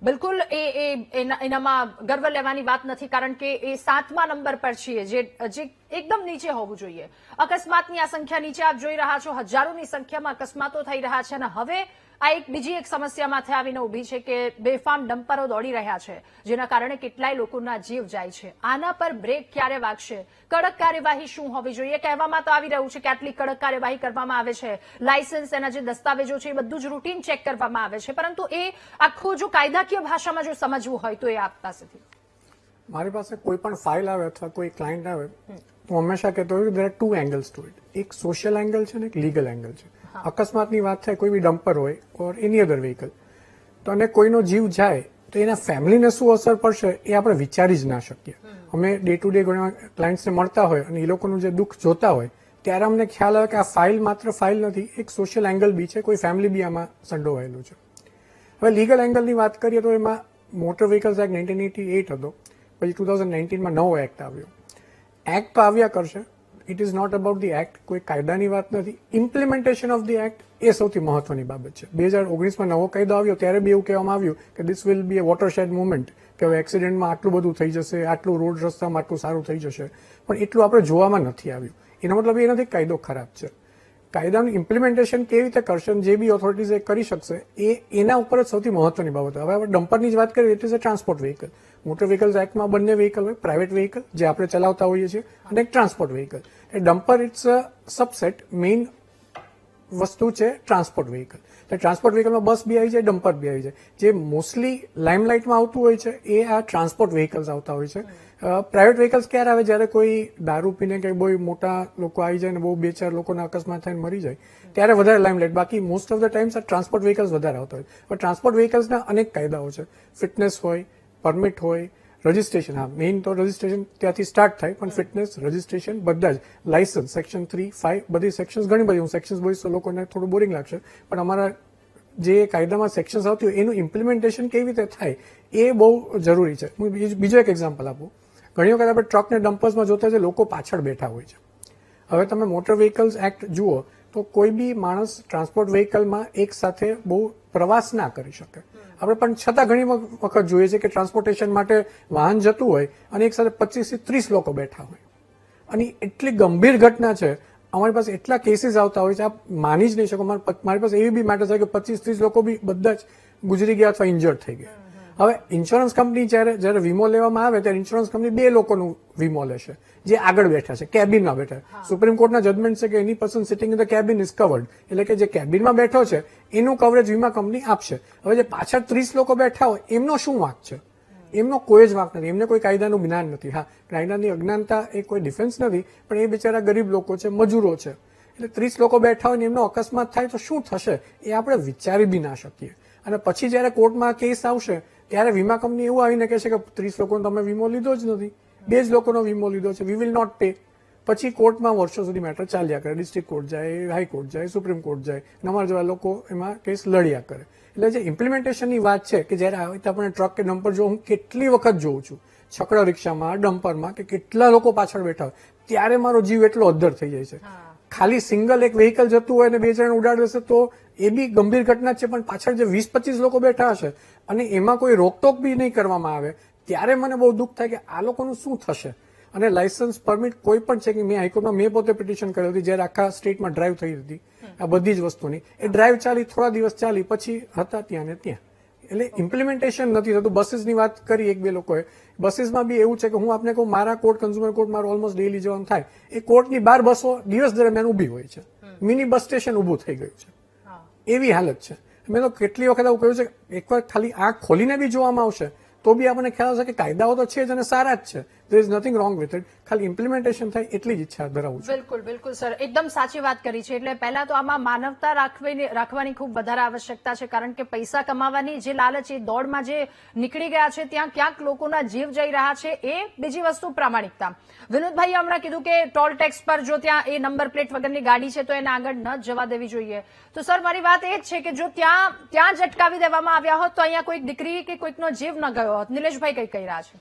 બિલકુલ એનામાં ગર્વ લેવાની વાત નથી, કારણ કે એ 7મા નંબર પર છીએ, જે એકદમ નીચે હોવું જોઈએ. અકસ્માતની આ સંખ્યા નીચે આપ જોઈ રહ્યા છો, હજારોની સંખ્યામાં અકસ્માતો થઈ રહ્યા છે. અને હવે આ બીજી એક સમસ્યા માથે આવીને ઉભી છે કે બેફામ ડમ્પરો દોડી રહ્યા છે, જેના કારણે કેટલાય લોકોના જીવ જાય છે. આના પર બ્રેક ક્યારે વાગશે? કડક કાર્યવાહી શું હોવી જોઈએ? કહેવામાં તો આવી રહ્યું છે કે આટલી કડક કાર્યવાહી કરવામાં આવે છે, લાયસન્સ, એના જે દસ્તાવેજો છે એ બધું જ રૂટીન ચેક કરવામાં આવે છે, પરંતુ એ આખું જો કાયદાકીય ભાષામાં જો સમજવું હોય તો એ આપ પાસેથી.
મારી પાસે કોઈ પણ ફાઇલ આવે અથવા કોઈ ક્લાયન્ટ આવે, હું હંમેશા કહેતો હોઉં there are 2 angles to it. એક સોશિયલ એંગલ છે ને એક લીગલ એંગલ છે. અકસ્માતની વાત થાય, કોઈ બી ડમ્પર હોય ઓર એની અધર વ્હીકલ, તો અને કોઈનો જીવ જાય તો એના ફેમિલીને શું અસર પડશે એ આપણે વિચારી જ ના શકીએ. અમે ડે ટુ ડે ઘણા ક્લાયન્ટ્સને મળતા હોય અને એ લોકોનું જે દુઃખ જોતા હોય ત્યારે અમને ખ્યાલ આવે કે આ ફાઇલ માત્ર ફાઇલ નથી, એક સોશિયલ એંગલ બી છે, કોઈ ફેમિલી બી આમાં સંડોવાયેલું છે. હવે લીગલ એંગલની વાત કરીએ તો એમાં મોટર વ્હીકલ્સ એક્ટ 1988 હતો, પછી 2019માં નવો એક્ટ આવ્યો. એક્ટ તો આવ્યા કરશે, it is not about the act, કોઈ કાયદાની વાત નથી. ઇમ્પ્લિમેન્ટેશન ઓફ ધી એક્ટ એ સૌથી મહત્વની બાબત છે. 2019માં નવો કાયદો આવ્યો ત્યારે બી એવું કહેવામાં આવ્યું કે this will be a watershed movement, કે હવે એક્સિડન્ટમાં આટલું બધું થઈ જશે, આટલું રોડ રસ્તામાં આટલું સારું થઈ જશે, પણ એટલું આપણે જોવામાં નથી આવ્યું. એનો મતલબ એ નથી કાયદો ખરાબ છે. કાયદાનું ઇમ્પ્લિમેન્ટેશન કેવી રીતે કરશે, જે બી ઓથોરિટીઝ એ કરી શકશે, એના ઉપર જ સૌથી મહત્વની બાબત. હવે આપણે ડમ્પરની જ વાત કરીએ, it is a transport vehicle. Motor vehicles એક્ટમાં બંને વ્હીકલ હોય, પ્રાઇવેટ વ્હીકલ જે આપણે ચલાવતા હોઈએ છીએ અને એક ટ્રાન્સપોર્ટ વ્હીકલ. એ dumper it's a subset, main વસ્તુ છે ટ્રાન્સપોર્ટ વ્હીકલ. ટ્રાન્સપોર્ટ વ્હીકલમાં બસ બી આવી જાય, ડમ્પર બી આવી જાય. જે મોસ્ટલી લાઇમલાઇટમાં આવતું હોય છે એ આ ટ્રાન્સપોર્ટ વ્હીકલ્સ આવતા હોય છે. પ્રાઇવેટ વ્હીકલ્સ ક્યારે આવે? જ્યારે કોઈ દારૂ પીને કે બહુ મોટા લોકો આવી જાય ને બહુ 2-4 લોકોના અકસ્માત થઈને મરી જાય ત્યારે વધારે લાઇમલાઇટ. બાકી મોસ્ટ ઓફ ધ ટાઈમ્સ આ ટ્રાન્સપોર્ટ વ્હીકલ્સ વધારે આવતા હોય. પણ ટ્રાન્સપોર્ટ વ્હીકલ્સના અનેક કાયદાઓ છે. ફિટનેસ હોય, પરમિટ હોય, રજીસ્ટ્રેશન. હા, મેઇન તો રજીસ્ટ્રેશન ત્યાંથી સ્ટાર્ટ થાય, પણ ફિટનેસ, રજીસ્ટ્રેશન બધા જ, લાયસન્સ, સેક્શન 3, 5 બધી સેક્શન્સ ઘણી બધી. હું સેક્શન્સ બોલીશ તો લોકોને થોડું બોરિંગ લાગશે, પણ અમારા જે કાયદામાં સેક્શન્સ આવતી હોય એનું ઇમ્પ્લિમેન્ટેશન કેવી રીતે થાય એ બહુ જરૂરી છે. હું બીજો એક એક્ઝામ્પલ આપું. ઘણી વખત આપણે ટ્રક ને ડમ્પર્સમાં જોતા છે લોકો પાછળ બેઠા હોય છે. હવે તમે મોટર વ્હીકલ્સ એક્ટ જુઓ તો કોઈ બી માણસ ટ્રાન્સપોર્ટ વ્હીકલમાં એક સાથે બહુ પ્રવાસ ના કરી શકે. આપણે પણ છતાં ઘણી વખત જોઈએ છે કે ટ્રાન્સપોર્ટેશન માટે વાહન જતું હોય અને એક સાથે 25 થી 30 લોકો બેઠા હોય, અને એટલી ગંભીર ઘટના છે. અમારી પાસે એટલા કેસીસ આવતા હોય છે, આપ માની જ નહીં શકો. મારી પાસે એવી બી મેટર છે કે 25-30 લોકો બી બધા જ ગુજરી ગયા અથવા ઇન્જર્ડ થઈ ગયા. હવે ઇન્સ્યોરન્સ કંપની જ્યારે વીમો લેવામાં આવે ત્યારે ઇન્સ્યોરન્સ કંપની 2 લોકોનું વીમો લેશે જે આગળ બેઠા છે, કેબિનમાં બેઠા. સુપ્રીમ કોર્ટના જજમેન્ટ છે કે any person sitting in the cabin is covered, એટલે કે જે કેબિનમાં બેઠો છે એનું કવરેજ વીમા કંપની આપશે. હવે જે પાછળ 30 લોકો બેઠા હોય એમનો શું વાંક છે? એમનો કોઈ જ વાંક નથી. એમને કોઈ કાયદાનું જ્ઞાન નથી. હા, કાયદાની અજ્ઞાનતા એ કોઈ ડિફેન્સ નથી, પણ એ બિચારા ગરીબ લોકો છે, મજૂરો છે. એટલે 30 લોકો બેઠા હોય ને એમનો અકસ્માત થાય તો શું થશે એ આપણે વિચારી બી ના શકીએ. અને પછી જયારે કોર્ટમાં કેસ આવશે ત્યારે વીમા કંપની એવું આવીને કહેશે કે 30 લોકોનો તમે વીમો લીધો જ નથી, 2 જ લોકોનો વીમો લીધો છે, વી વિલ નોટ પે. પછી કોર્ટમાં વર્ષો સુધી મેટર ચાલ્યા કરે. ડિસ્ટ્રિક્ટ કોર્ટ જાય, હાઈકોર્ટ જાય, સુપ્રીમ કોર્ટ જાય, અમારા જેવા લોકો એમાં કેસ લડ્યા કરે. એટલે જે ઇમ્પ્લિમેન્ટેશનની વાત છે કે જયારે આવે તો આપણે ટ્રક કે ડમ્પર જો હું કેટલી વખત જોઉં છું છકડા રિક્ષામાં, ડમ્પરમાં, કે કેટલા લોકો પાછળ બેઠા હોય ત્યારે મારો જીવ એટલો અદ્ધર થઈ જાય છે. ખાલી સિંગલ એક વ્હીકલ જતું હોય અને 2 જણ ઉડાડી દેશે તો એ બી ગંભીર ઘટના છે, પણ પાછળ જે 20-25 લોકો બેઠા હશે અને એમાં કોઈ રોકટોક બી નહીં કરવામાં આવે ત્યારે મને બહુ દુઃખ થાય કે આ લોકોનું શું થશે. અને લાયસન્સ, પરમિટ કોઈ પણ છે કે મેં હાઈકોર્ટમાં મેં પોતે પિટિશન કરી હતી જ્યારે આખા સ્ટેટમાં ડ્રાઈવ થઈ હતી આ બધી જ વસ્તુની. એ ડ્રાઈવ ચાલી, થોડા દિવસ ચાલી, પછી હતા ત્યાં ને ત્યાં. એટલે ઇમ્પ્લિમેન્ટેશન નથી થતું. બસીસની વાત કરી 1-2 લોકોએ, બસીસમાં બી એવું છે કે હું આપને કહું, મારા કોર્ટ, કન્ઝ્યુમર કોર્ટ મારું ઓલમોસ્ટ ડેઈલી જવાનું થાય, એ કોર્ટની 12 બસો દિવસ દરમિયાન ઊભી હોય છે. મિની બસ સ્ટેશન ઊભું થઈ ગયું છે, એવી હાલત છે. મેં તો કેટલી વખત આવું કહ્યું છે, એકવાર ખાલી આંખ ખોલીને બી જોવામાં આવશે તો બી આપણને ખ્યાલ આવશે કે કાયદાઓ તો છે જ અને સારા જ છે, there is nothing wrong with it. ખાલી ઇમ્પ્લિમેન્ટેશન થાય એટલી જ ઈચ્છા ધરાવું છું.
બિલકુલ બિલકુલ સર, એકદમ સાચી વાત કરી છે. એટલે પહેલા તો આમાં માનવતા રાખવાની ખૂબ વધારે આવશ્યકતા છે, કારણ કે પૈસા કમાવાની જે લાલચ, એ દોડમાં જે નીકળી ગયા છે, ત્યાં ક્યાંક લોકોના જીવ જઈ રહ્યા છે. એ બીજી વસ્તુ પ્રામાણિકતા. વિનોદભાઈએ હમણાં કીધું કે ટોલ ટેક્સ પર જો ત્યાં એ નંબર પ્લેટ વગરની ગાડી છે તો એને આગળ ન જવા દેવી જોઈએ. તો સર મારી વાત એ જ છે કે જો ત્યાં જ અટકાવી દેવામાં આવ્યા હોત તો અહીંયા કોઈક દીકરી કે કોઈકનો જીવ ન ગયો હોત. નિલેશભાઈ કઈ કહી રહ્યા છે?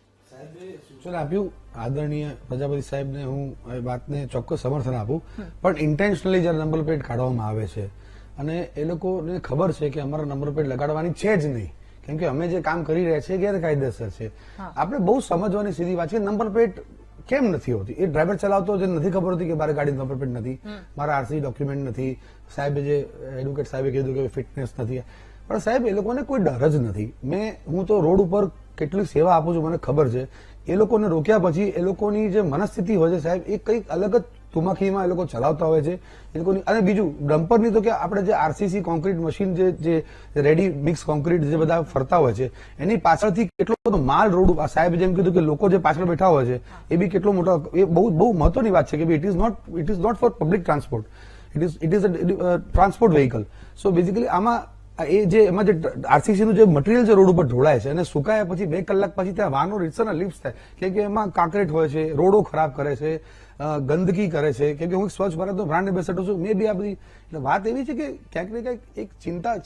સૂચન આપ્યું આદરણીય પ્રજાપતિ સાહેબને, હું એ વાતને ચોક્કસ સમર્થન આપું, પણ ઇન્ટેન્શનલી જયારે નંબર પ્લેટ કાઢવામાં આવે છે અને એ લોકોને ખબર છે કે અમારા નંબર પ્લેટ લગાડવાની છે જ નહીં, કેમ કે અમે જે કામ કરી રહ્યા છીએ ગેરકાયદેસર છે. આપણે બહુ સમજવાની સીધી વાત છે. નંબર પ્લેટ કેમ નથી હોતી? એ ડ્રાઈવર ચલાવતો જે નથી ખબર હોતી કે મારે ગાડી નંબર પ્લેટ નથી, મારા આરસી ડોક્યુમેન્ટ નથી, સાહેબે જે એડવોકેટ સાહેબે કીધું કે ફિટનેસ નથી, પણ સાહેબ એ લોકોને કોઈ ડર જ નથી. હું તો રોડ ઉપર કેટલી સેવા આપું છું, મને ખબર છે. એ લોકોને રોક્યા પછી એ લોકોની જે મનસ્થિતિ હોય છે સાહેબ, એ કંઈક અલગ જ તુમાખીમાં એ લોકો ચલાવતા હોય છે એ લોકોની. અને બીજું ડમ્પરની તો કે આપણે જે આરસીસી કોન્ક્રીટ મશીન જે રેડી મિક્સ કોન્ક્રીટ જે બધા ફરતા હોય છે, એની પાછળથી કેટલો બધો માલ રોડ ઉપર, સાહેબ જેમ કીધું કે લોકો જે પાછળ બેઠા હોય છે એ બી કેટલો મોટો, એ બહુ મહત્વની વાત છે કે it is not for public transport, it is a transport vehicle. So basically આમાં એમાં જે આરસીસી નું જે મટીરિયલ જે રોડ ઉપર ઢોળાય છે અને સુકાયા પછી 2 કલાક પછી ત્યાં વાહનો રીતસરના લિફ્ટ થાય, કેમ કે એમાં કાંકરેટ હોય છે, રોડો ખરાબ કરે છે, ગંદકી કરે છે. કેમ કે હું સ્વચ્છ ભારતનો બ્રાન્ડ એમ્બેસેડર છું, મે બી આ બધી. એટલે વાત એવી છે કે ક્યાંક ને ક્યાંક એક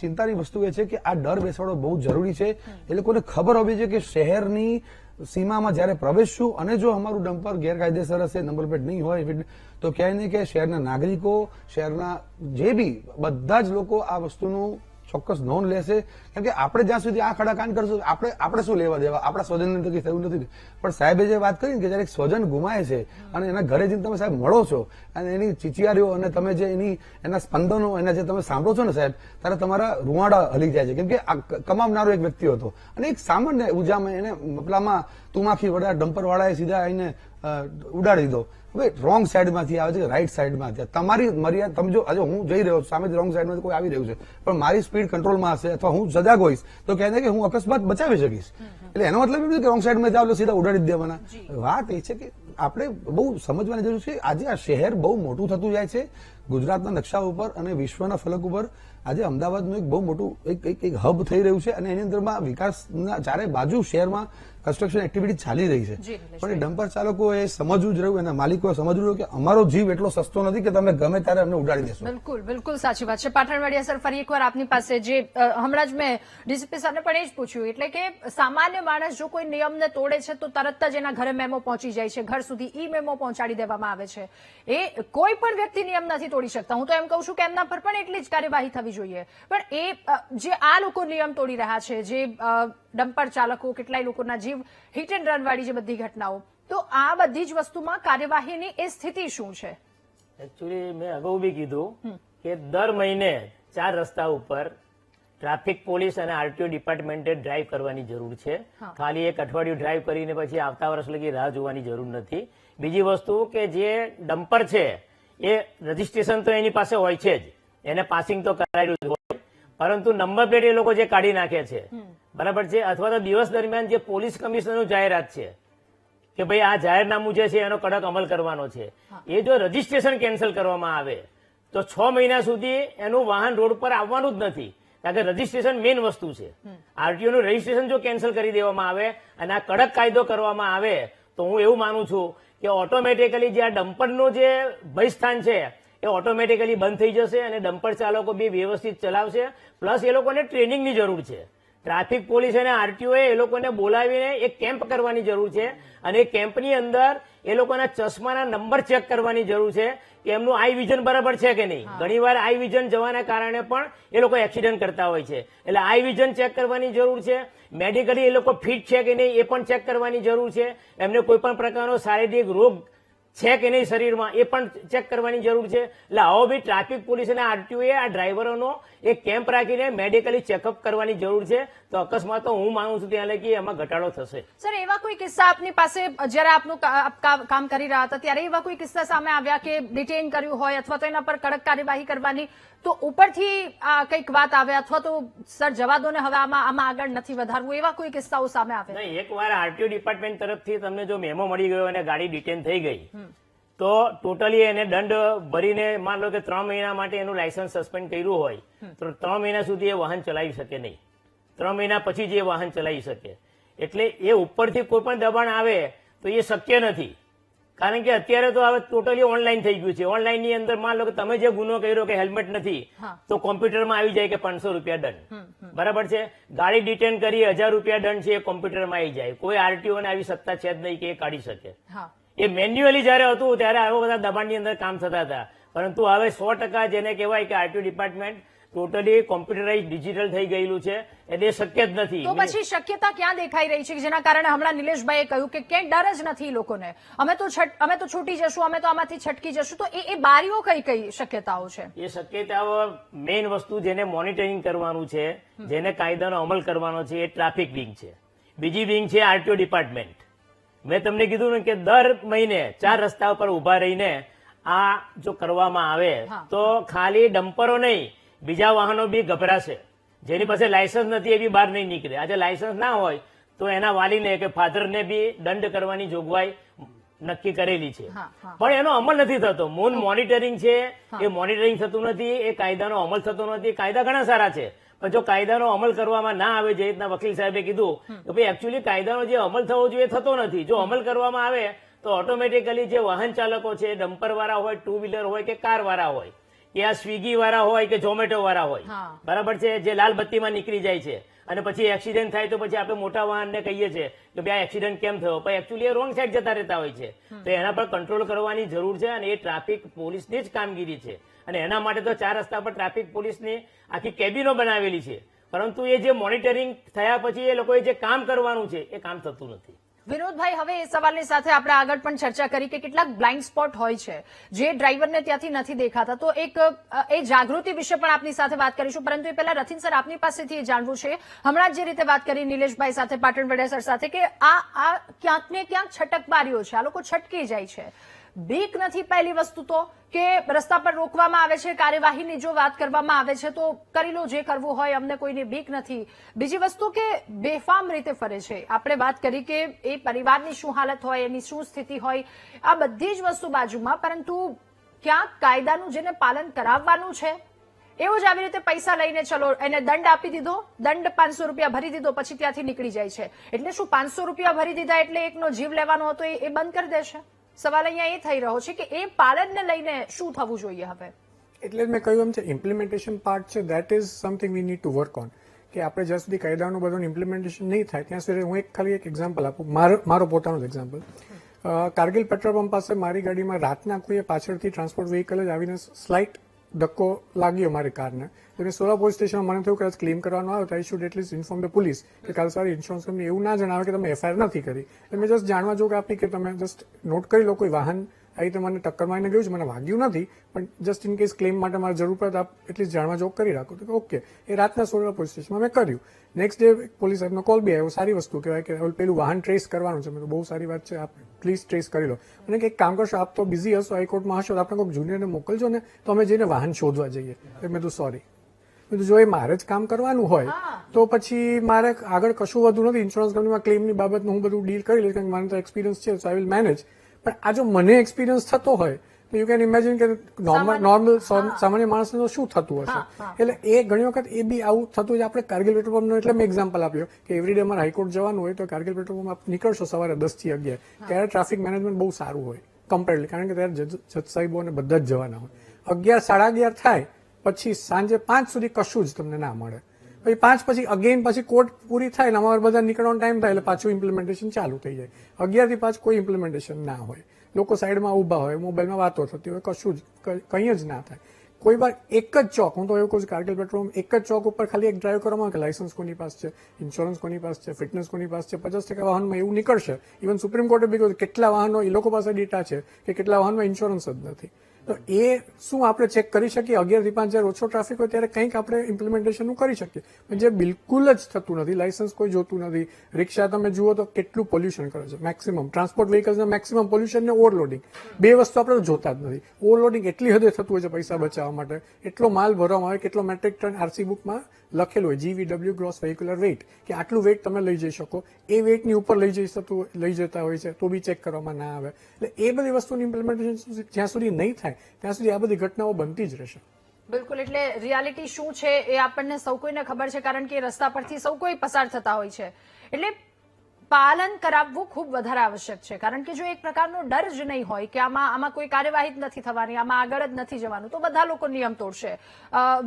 ચિંતાની વસ્તુ એ છે કે આ ડર બેસાડવો બહુ જરૂરી છે. એ લોકોને ખબર હોવી છે કે શહેરની સીમામાં જયારે પ્રવેશશું અને જો અમારું ડમ્પર ગેરકાયદેસર હશે, નંબર પ્લેટ નહીં હોય, તો ક્યાંય નહીં કે શહેરના નાગરિકો, શહેરના જે બી બધા જ લોકો આ વસ્તુનું ચોક્કસ નોંધ લેશે. કેમ કે આપણે જ્યાં સુધી આ ખડાકાંડ કરશું, આપણે શું લેવા દેવા? આપણા સ્વજનને તો કંઈ થયું નથી. પણ સાહેબે જે વાત કરી કે જયારે સ્વજન ગુમાય છે અને એના ઘરે જઈને તમે સાહેબ મળો છો અને એની ચીચિયારીઓ અને તમે જે એના સ્પંદનો એના જે તમે સાંભળો છો ને સાહેબ, ત્યારે તમારા રૂવાડા હલી જાય છે. કેમ કે આ કમાવનારો એક વ્યક્તિ હતો અને એક સામાન્ય ઉજામાં એને મપલામાં તુમાખી વડા ડમ્પર વાળાએ સીધા આવીને ઉડાડી દીધો. હવે રોંગ સાઈડમાંથી આવે છે, રાઈટ સાઈડમાંથી. તમારી મર્યાદા, તમે જો આજે હું જઈ રહ્યો છું, સામેથી રોંગ સાઈડમાંથી કોઈ આવી રહ્યું છે, પણ મારી સ્પીડ કંટ્રોલમાં હશે અથવા હું સજાગ હોઈશ તો કહે કે હું અકસ્માત બચાવી શકીશ. એટલે એનો મતલબ એવું કે રોંગ સાઈડમાં જાવ સીધા ઉડાડી જ દેવાના. વાત એ છે કે આપણે બહુ સમજવાની જરૂર છે. આજે આ શહેર બહુ મોટું થતું જાય છે ગુજરાતના નકશા ઉપર અને વિશ્વના ફલક ઉપર. આજે અમદાવાદનું એક બહુ મોટું એક હબ થઈ રહ્યું છે અને એની અંદરમાં વિકાસના ચારે બાજુ શહેરમાં કન્સ્ટ્રક્શન એક્ટિવિટી ચાલી રહી છે. પણ એ ડમ્પર ચાલકોએ સમજવું જ રહ્યું, એના માલિકોએ સમજવું રહ્યું કે અમારો જીવ એટલો સસ્તો નથી કે તમે ગમે ત્યારે અમને ઉડાડી દેશો.
બિલકુલ બિલકુલ સાચી વાત છે. પાટણવાડિયા સર, ફરી એકવાર આપની પાસે જે હમણાં જ મેં ડીસીપી સરને પણ એ જ પૂછ્યું, એટલે કે સામાન્ય માણસ જો કોઈ નિયમને તોડે છે તો તરત જ એના ઘરે મેમો પહોંચી જાય છે, ઘર સુધી ઈ મેમો પહોંચાડી દેવામાં આવે છે. એ કોઈ પણ વ્યક્તિ નિયમ નથી તોડી શકતા. હું તો એમ કહું છું કે એમના પર પણ એટલી જ કાર્યવાહી થવી જોઈએ. પણ એ જે આ લોકો નિયમ તોડી રહ્યા છે, જે ડમ્પર ચાલકો, કેટલાય લોકોના જીવ, હિટ એન્ડ રન વાળી જે બધી ઘટનાઓ, તો આ બધી જ વસ્તુમાં કાર્યવાહીની એ સ્થિતિ શું છે?
એકચ્યુઅલી મેં અગાઉ બી કીધું કે દર મહિને 4 રસ્તા ઉપર ટ્રાફિક પોલીસ અને આરટીઓ ડિપાર્ટમેન્ટે ડ્રાઈવ કરવાની જરૂર છે. ખાલી એક અઠવાડિયું ડ્રાઈવ કરીને પછી આવતા વર્ષ લગી રાહ જોવાની જરૂર નથી. બીજી વસ્તુ કે જે ડમ્પર છે એ રજીસ્ટ્રેશન તો એની પાસે હોય છે જ, એને પાસિંગ તો કરાયેલું જ હોય, પરંતુ નંબર પ્લેટ એ લોકો જે કાઢી નાખે છે, બરાબર છે, અથવા તો દિવસ દરમિયાન જે પોલીસ કમિશનરનું જાહેરાત છે કે ભાઈ આ જાહેરનામું જે છે એનો કડક અમલ કરવાનો છે, એ જો રજીસ્ટ્રેશન કેન્સલ કરવામાં આવે તો 6 મહિના સુધી એનું વાહન રોડ પર આવવાનું જ નથી. કારણ કે રજીસ્ટ્રેશન મેઇન વસ્તુ છે. આરટીઓ નું રજીસ્ટ્રેશન જો કેન્સલ કરી દેવામાં આવે અને આ કડક કાયદો કરવામાં આવે તો હું એવું માનું છું કે ઓટોમેટિકલી જે આ ડમ્પરનું જે ભયસ્થાન છે એ ઓટોમેટિકલી બંધ થઈ જશે અને ડમ્પર ચાલકો બી વ્યવસ્થિત ચલાવશે. પ્લસ એ લોકોને ટ્રેનિંગની જરૂર છે. ટ્રાફિક પોલીસ અને આરટીઓ એ લોકોને બોલાવીને એક કેમ્પ કરવાની જરૂર છે અને એ કેમ્પની અંદર એ લોકોના ચશ્માના નંબર ચેક કરવાની જરૂર છે કે એમનું આઈ વિઝન બરાબર છે કે નહીં. ઘણીવાર આઈ વિઝન જવાના કારણે પણ એ લોકો એક્સિડન્ટ કરતા હોય છે. એટલે આઈ વિઝન ચેક કરવાની જરૂર છે. મેડિકલી એ લોકો ફિટ છે કે નહીં એ પણ ચેક કરવાની જરૂર છે. એમને કોઈ પણ પ્રકારનો શારીરિક રોગ છે કે નહીં શરીરમાં એ પણ ચેક કરવાની જરૂર છે. એટલે આવો બી ટ્રાફિક પોલીસ અને આરટીઓએ આ ડ્રાઈવરોનો એક કેમ્પ રાખીને મેડિકલી ચેકઅપ કરવાની જરૂર છે. તો અકસ્માતો હું માનું છું ત્યાં લગી એમાં ઘટાડો થશે.
સર, એવા કોઈ કિસ્સા આપની પાસે જ્યારે આપનું કામ કરી રહ્યા હતા ત્યારે એવા કોઈ કિસ્સા સામે આવ્યા કે ડિટેન કર્યું હોય અથવા તો એના પર કડક કાર્યવાહી કરવાની તો ઉપરથી કંઈક વાત આવે અથવા તો સર જવા દો ને હવે આમાં આગળ નથી વધારવું, એવા કોઈ કિસ્સાઓ સામે આવે?
નહીં, એકવાર આરટીઓ ડિપાર્ટમેન્ટ તરફથી તમને જો મેમો મળી ગયો અને ગાડી ડિટેન થઈ ગઈ તો ટોટલી એને દંડ ભરીને માન લો કે 3 મહિના માટે એનું લાયસન્સ સસ્પેન્ડ કર્યું હોય તો 3 મહિના સુધી એ વાહન ચલાવી શકે નહીં. 3 મહિના પછી જ એ વાહન ચલાવી શકે. એટલે એ ઉપરથી કોઈ પણ દબાણ આવે તો એ શક્ય નથી. કારણ કે અત્યારે તો હવે ટોટલી ઓનલાઈન થઈ ગયું છે. ઓનલાઈન ની અંદર માન લો કે તમે જે ગુનો કર્યો કે હેલ્મેટ નથી તો કોમ્પ્યુટરમાં આવી જાય કે 500 રૂપિયા દંડ. બરાબર છે. ગાડી ડિટેન કરી 1000 રૂપિયા દંડ છે એ કોમ્પ્યુટરમાં આવી જાય. કોઈ આરટીઓ ને આવી સત્તા છે જ નહીં કે એ કાઢી શકે. એ મેન્યુઅલી જયારે હતું ત્યારે આવા બધા દબાણની અંદર કામ થતા હતા. પરંતુ હવે 100% જેને કહેવાય કે RTO department totally computerise digital થઈ ગયેલું છે એટલે શક્ય જ નથી.
તો પછી શક્યતા ક્યાં દેખાઈ રહી છે જેના કારણે હમણાં નિલેશભાઈએ કહ્યું કે ક્યાંય ડર જ નથી લોકોને, અમે તો છૂટી જશું, અમે તો આમાંથી છટકી જશું, તો એ બારીઓ કઈ શક્યતાઓ છે?
એ શક્યતાઓ મેઇન વસ્તુ જેને મોનિટરિંગ કરવાનું છે, જેને કાયદાનો અમલ કરવાનો છે એ ટ્રાફિક વિંગ છે. બીજી વિંગ છે આરટીઓ ડિપાર્ટમેન્ટ. મેં તમને કીધું ને કે દર મહિને 4 રસ્તા ઉપર ઉભા રહીને આ જો કરવામાં આવે તો ખાલી ડમ્પરો નહીં બીજા વાહનો બી ગભરાશે. જેની પાસે લાયસન્સ નથી એ બી બહાર નહીં નીકળે. આજે લાયસન્સ ના હોય તો એના વાલીને કે ફાધરને બી દંડ કરવાની જોગવાઈ નક્કી કરેલી છે. પણ એનો અમલ નથી થતો. મૂળ મોનિટરિંગ છે એ મોનિટરિંગ થતું નથી, એ કાયદાનો અમલ થતો નથી. કાયદા ઘણા સારા છે પણ જો કાયદાનો અમલ કરવામાં ના આવે, જે રીતના વકીલ સાહેબે કીધું કે ભાઈ એકચ્યુઅલી કાયદાનો જે અમલ થવો જોઈએ થતો નથી. જો અમલ કરવામાં આવે તો ઓટોમેટિકલી જે વાહન ચાલકો છે, ડમ્પર વાળા હોય, 2 વ્હીલર હોય કે કાર વાળા હોય કે આ સ્વિગી વાળા હોય કે ઝોમેટો વાળા હોય, બરાબર છે, જે લાલ બત્તીમાં નીકળી જાય છે અને પછી એક્સિડન્ટ થાય તો પછી આપણે મોટા વાહનને કહીએ છીએ કે ભાઈ આ એક્સિડન્ટ કેમ થયો, પણ એકચ્યુઅલી એ રોંગ સાઈડ જતા રહેતા હોય છે. તો એના પર કંટ્રોલ કરવાની જરૂર છે અને એ ટ્રાફિક પોલીસની જ કામગીરી છે. અને એના માટે તો 4 રસ્તા પર ટ્રાફિક પોલીસની આખી કેબિનો બનાવેલી છે. પરંતુ એ જે મોનિટરિંગ થયા પછી એ લોકોએ જે કામ કરવાનું છે એ કામ થતું નથી.
વિનોદભાઈ, હવે એ સવાલની સાથે આપણે આગળ પણ ચર્ચા કરી કે કેટલાક બ્લાઇન્ડ સ્પોટ હોય છે જે ડ્રાઈવરને ત્યાંથી નથી દેખાતા, તો એ જાગૃતિ વિશે પણ આપની સાથે વાત કરીશું. પરંતુ એ પહેલા રથીન સર આપની પાસેથી એ જાણવું છે, હમણાં જે રીતે વાત કરી નિલેશભાઈ સાથે, પાટણ વડેસર સાથે, કે આ ક્યાંક ને ક્યાંક છટકબારીઓ છે, આ લોકો છટકી જાય છે. બીક નથી પહેલી વસ્તુ તો, કે રસ્તા પર રોકવામાં આવે છે, કાર્યવાહીની જો વાત કરવામાં આવે છે તો કરી લો જે કરવું હોય, અમને કોઈની બીક નથી. બીજી વસ્તુ કે બેફામ રીતે ફરે છે. આપણે વાત કરી કે એ પરિવારની શું હાલત હોય, એની શું સ્થિતિ હોય, આ બધી જ વસ્તુ બાજુમાં, પરંતુ ક્યાંક કાયદાનું જેને પાલન કરાવવાનું છે એવું જ આવી રીતે પૈસા લઈને ચલો એને દંડ આપી દીધો, દંડ 500 રૂપિયા ભરી દીધો, પછી ત્યાંથી નીકળી જાય છે. એટલે શું 500 રૂપિયા ભરી દીધા એટલે એકનો જીવ લેવાનો હતો એ બંધ કરી દેશે? સવાલ અહીંયા એ થઈ રહ્યો છે કે એ પાલનને લઈને શું થવું જોઈએ હવે?
એટલે મેં કહ્યું એમ છે, ઇમ્પ્લિમેન્ટેશન પાર્ટ છે, that is something we need to work on. કે આપણે જ્યાં સુધી કાયદાનું બધું ઇમ્પ્લિમેન્ટેશન નહીં થાય ત્યાં સુધી, હું ખાલી એક એક્ઝામ્પલ આપું, મારો પોતાનો જ એક્ઝામ્પલ. કારગિલ પેટ્રોલ પંપ પાસે મારી ગાડીમાં રાતના કોઈએ પાછળથી ટ્રાન્સપોર્ટ વ્હીકલ જ આવીને સ્લાઇટ ધક્કો લાગ્યો મારી કારને. તો સોલા પોલીસ સ્ટેશનમાં મને થયું કે ક્લેમ કરવાનો આવ્યો તો I should at least inform the police કે કાલ સવારે ઇન્સ્યોરન્સ કંપની એવું ના જણાવે કે તમે એફઆઈઆર નથી કરી. એટલે મેં જસ્ટ જાણવા જોગ આપી કે તમે જસ્ટ નોટ કરી લો, કોઈ વાહન આવી રીતે મને ટક્કર મારીને ગયું છે, મને વાગ્યું નથી, પણ જસ્ટ ઇન કેસ ક્લેમ માટે મારે જરૂર પડે તો આપ એટલીસ્ટ જાણવા જોગ કરી રાખો. તો ઓકે, એ રાતના સોલા પોલીસ સ્ટેશનમાં મેં કર્યું. નેક્સ્ટ ડે પોલીસ સાહેબનો કોલ બી આવ્યો. સારી વસ્તુ કહેવાય કે પેલું વાહન ટ્રેસ કરવાનું છે. મેં તો બહુ સારી વાત છે, આપ પ્લીઝ ટ્રેસ કરી લો. અને કંઈક કામ કરશો, આપ તો બિઝી હશો, હાઈકોર્ટમાં હશો, તો આપણે કોઈક જુનિયરને મોકલજો ને તો અમે જઈને વાહન શોધવા જઈએ. મેં તો સોરી, જો એ મારે જ કામ કરવાનું હોય તો પછી મારે આગળ કશું વધુ નથી. ઇન્સ્યોરન્સ કંપનીમાં ક્લેમની બાબતનું હું બધું ડીલ કરી લઈશ, કારણ કે મને તો એક્સપિરિયન્સ છે, સો આઈ વિલ મેનેજ. પણ આ જો મને એક્સપિરિયન્સ થતો હોય તો યુ કેન ઇમેજિન કે નોર્મલ સામાન્ય માણસને તો શું થતું હશે. એટલે એ ઘણી વખત એ બી આવું થતું હોય. આપણે કારગિલ પેટ્રોલ પંપનો એટલે મેં એક્ઝામ્પલ આપ્યો કે એવરીડે અમારે હાઈકોર્ટ જવાનું હોય તો કારગિલ પેટ્રોલ પંપ નીકળશો સવારે 10 થી 11, ત્યારે ટ્રાફિક મેનેજમેન્ટ બહુ સારું હોય કમ્પેરેટલી, કારણ કે ત્યારે જજ સાહેબો અને બધા જ જવાના હોય. 11, 11:30 થાય પછી સાંજે 5 સુધી કશું જ તમને ના મળે. પછી 5 પછી અગેન પછી કોર્ટ પૂરી થાય ને અમારે બધા નીકળવાનો ટાઈમ થાય એટલે પાછું ઇમ્પ્લિમેન્ટેશન ચાલુ થઈ જાય. 11 થી 5 કોઈ ઇમ્પ્લિમેન્ટેશન ના હોય, લોકો સાઈડમાં ઊભા હોય, મોબાઈલમાં વાતો થતી હોય, કશું જ કંઈ જ ના થાય. કોઈ વાર એક જ ચોક, હું તો એવું કહું છું કારગિલ પેટ્રોલ એક જ ચોક ઉપર ખાલી એક ડ્રાઈવ કરવામાં આવે કે લાયસન્સ કોની પાસે છે, ઇન્સ્યોરન્સ કોની પાસે છે, ફિટનેસ કોની પાસે છે, 50% વાહનમાં એવું નીકળશે. ઇવન સુપ્રીમ કોર્ટે બી કહ્યું કેટલા વાહનો એ લોકો પાસે ડેટા છે કે કેટલા વાહનમાં ઇન્સ્યોરન્સ જ નથી. તો એ શું આપણે ચેક કરી શકીએ? 11 થી 5 જ્યારે ઓછો ટ્રાફિક હોય ત્યારે કંઈક આપણે ઇમ્પ્લિમેન્ટેશનનું કરી શકીએ, પણ જે બિલકુલ જ થતું નથી. લાયસન્સ કોઈ જોતું નથી. રિક્ષા તમે જુઓ તો કેટલું પોલ્યુશન કરે છે. મેક્સિમમ ટ્રાન્સપોર્ટ વ્હીકલ્સના મેક્સિમમ પોલ્યુશન ને ઓવરલોડિંગ, બે વસ્તુ આપણે જોતા જ નથી. ઓવરલોડિંગ એટલી હદે થતું હોય છે પૈસા બચાવવા માટે, એટલો માલ ભરવામાં આવે, કેટલો મેટ્રિક ટન આરસી બુકમાં લખેલું હોય GVW ગ્રોસ વેહિક્યુલર વેઇટ, કે આટલું વેઇટ તમે લઈ જઈ શકો. એ વેઇટની ઉપર લઈ જતા હોય છે તો બી ચેક કરવામાં ના આવે. એટલે એ બધી વસ્તુની ઇમ્પ્લિમેન્ટેશન જ્યાં સુધી નહીં થાય ત્યાં સુધી આ બધી ઘટનાઓ બનતી જ રહેશે.
બિલકુલ, એટલે રિયાલિટી શું છે એ આપણને સૌ કોઈને ખબર છે, કારણ કે રસ્તા પરથી સૌ કોઈ પસાર થતા હોય છે. એટલે પાલન કરાવવું ખૂબ વધારે આવશ્યક છે, કારણ કે જો એક પ્રકારનો ડર જ નહીં હોય કે આમાં કોઈ કાર્યવાહી જ નથી થવાની, આમાં આગળ જ નથી જવાનું, તો બધા લોકો નિયમ તોડશે.